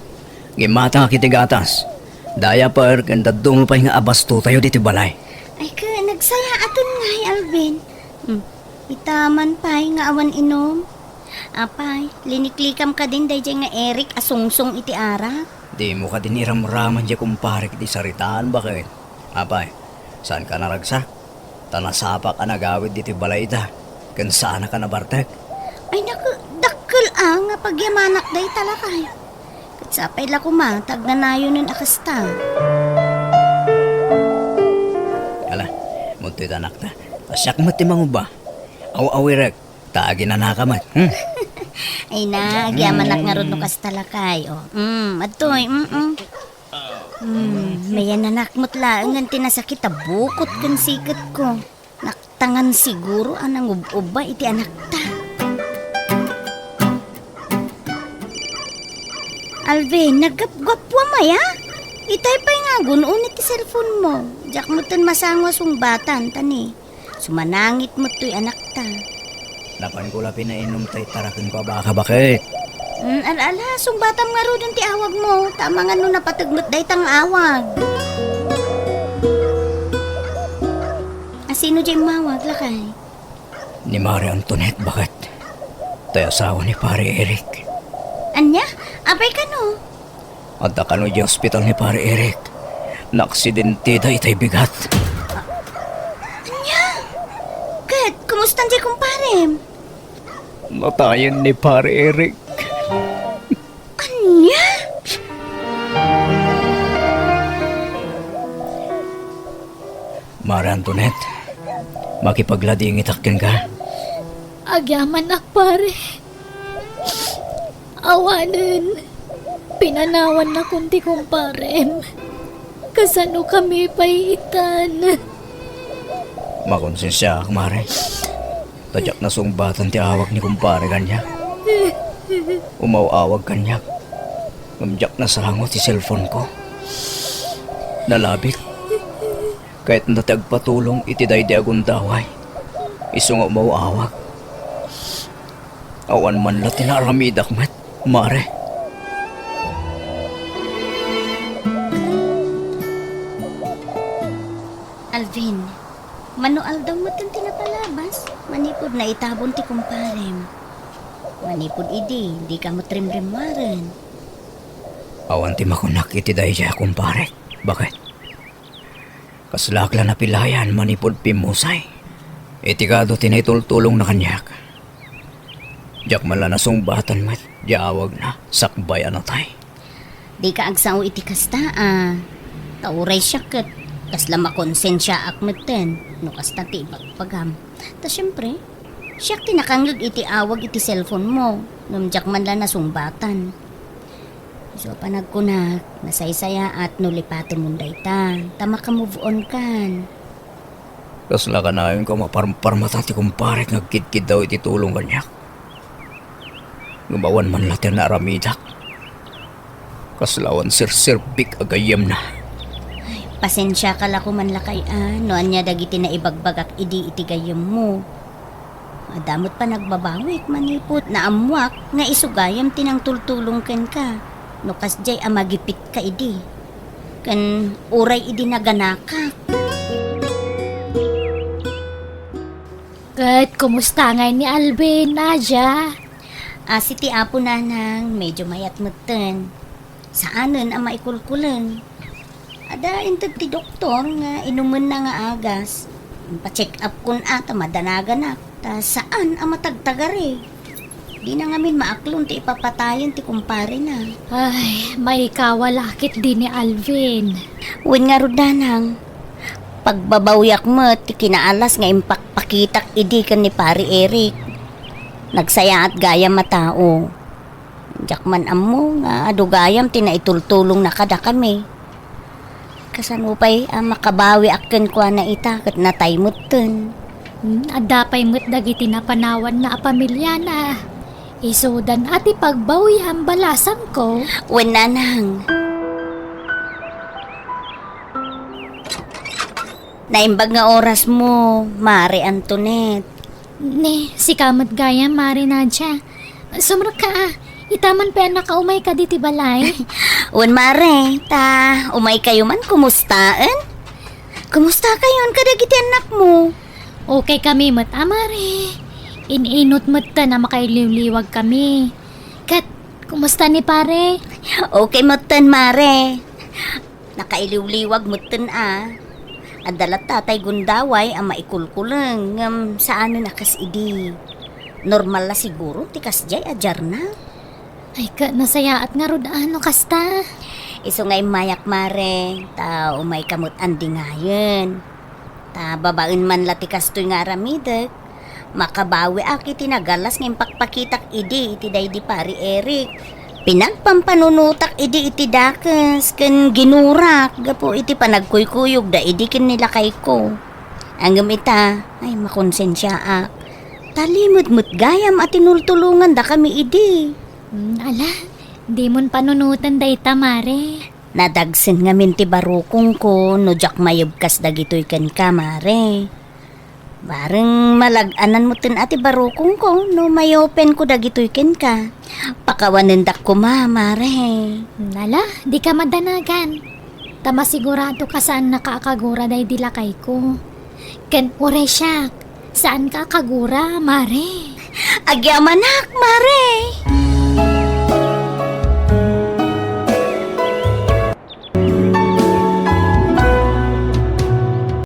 Gimata kiti gatas. Daya par kanda mo pa nga abasto tayo diti balay. Ay ka, nagsaya aton nga Alvin. Itaman pa'y nga awan inom. Apay, liniklikam ka din day nga Eric asungsong iti ara. Di mo ka din iramraman diya kumpare kiti saritaan bakit? Apay, saan ka naragsa? Tanasapa ka nagawid diti balay ita. Kan saan ka nabartek? Ay naku, dakkel nga pagyamanak day talakay. Katsapay la kumatag na nayo nun akasta. Ala, munto'y tanak ta. Asyak mo ti manguba. Aw-awirek, taagi na nakamat. Ay na, agyamanak nga ron no kastalakay. Atoy, mayan anak mo't laangan tinasakit bukot kan sikat ko. Naktangan siguro anang uba iti anak ta. Alvin, naggapgapwa maya? Itay pa'y nga gunoon iti cellphone mo. Diyak mo tan masangwa sungbatan, tani. Sumanangit mo to'y anak ta. Napan ko la pinainom tay tarakin ko baka bakit? Ala, sungbatam nga ro dun ti awag mo. Tama nga no napatagmat day tang awag. Sino dyan mawag, lakay? Ni Mare Antoinette, bakit? Tayo asawa ni Pare Eric. Anya? Abay ka no? At akano di hospital ni Pare Eric. Naaksidente da itay bigat. Kat, kumusta dyan kumparem? Natayan ni Pare Eric. Anya? Mare Antoinette, makipaglading itakin ka. Agyaman na pare. Awanan. Pinanawan na kunti kumparem. Kasano kami paitan. Makonsensya ka, Mare. Tadyak na sungbatan ti awag ni kumpare kanya. Umawawag kanya. Ngamjak na sangot ti cellphone ko. Nalabit. Kahit natagpatulong iti day di agundaway. Iso nga umawawag. Awan man la tinaramidak met, Mare. Alvin, manual daw mo itong tinapalabas. Manipod na itabon ti kumparem. Manipod idi, di ka mo trim-rimaran. Awan ti makunak iti day siya kumpare. Bakit? Kaslakla na pilayan manipod pimusay. Itikado tinitultulong na kanyak. Diyak mala na sungbatan met, diawag na, sakbayan na tay. Di ka agsaw iti kasta Tauray siya kat. Kasla makonsensya akmeten. No kasta ti ipagpagam. Ta syempre, siya tinakanglag iti awag iti cellphone mo. Namjak man la na sungbatan. So panagkunak, nasaysaya at nulipato munday ta. Tama ka move on kan. Kasla ka na yun ko maparmata ti kumpare nagkidkid daw iti tulong kanyak. Gumawan man latin na aramidak. Kaslawan sir-sirbik agayam na. Pasensya ka la kuman lakay no anya dagiti na ibagbagak idi iti gayam mo. Adamot pa nagbabawik manipot na amwak nga isugayam tinang tultulong ken ka. No kasjay amagipit ka idi. Kan uray idi naganaka. Kat, kumusta ngay ni Alvin, Nadia? Si ti apo nanang medyo mayat meten. Saanen ang maikulkulan. Ada intag ti doktor nga inuman na nga agas. Pa-check up kun ata madanagan na. Ta saan ang matagtagari. Di na ngamin maaklon ti ipapatayan ti kumpare na. Ay, may kawalakit din ni Alvin. Uwin nga rudanang. Pagbabawyak mo ti kinaalas nga impakpakitak idi kan ni Pari Eric. Nagsaya at gayam matao. Jakman amo nga adugayam tinaitultulong na kada kami. Kasanupay makabawi akken kwa na ita kat natay mutten. Adapay mo't dagiti na panawan na pamilya na. Isudan at ipagbawi ang balasang ko. Wen nanang. Naimbag nga oras mo, Mare Antoinette. Ne, si kamat gaya Mari Nadia. Sumrok ka Itaman pa nakaumay ka diti balay. Wen Mare, umay kayo man kumustaan? Kumusta kayon kadagiti anak mo? Okay kami mat Mare. Ininot mat ta na makailiwliwag kami. Kat, kumusta ni pare? Okay mutten Mare. Nakailiwliwag mutten At dalat tatay gundaway ang maikulkulang saan na nakas idi. Normal la siguro tikas jay ajar na. Ay ka, nasaya at nga rodaan kasta. Iso ngay mayak Mare, umay kamot andi ngayon. Babaen man latikas to'y nga ramidak. Makabawi aki tinagalas ng pakpakitak idi iti day di Pari Eric. Pinagpampanunutak idi iti dakas, kan ginurak, gapo iti panagkuykuyog da idi kin nilakay ko. Anggam ita, ay makonsensya ak. Talimod-mut gayam at tinultulungan da kami idi. Ala, di mon panunutan day Mare. Nadagsin nga minti barukong ko, no jak mayubkas dagitoy ken ka, Mare. Bareng malaganan mo tin ati barukong ko, no mayopen ko dagitoy ken ka. Pakawanindak ko Mare. Ala, di ka madanagan. Tama sigurado ka saan nakakagura day dilakay ko. Ken ure siya. Saan ka kagura, mare? Agyamanak, mare.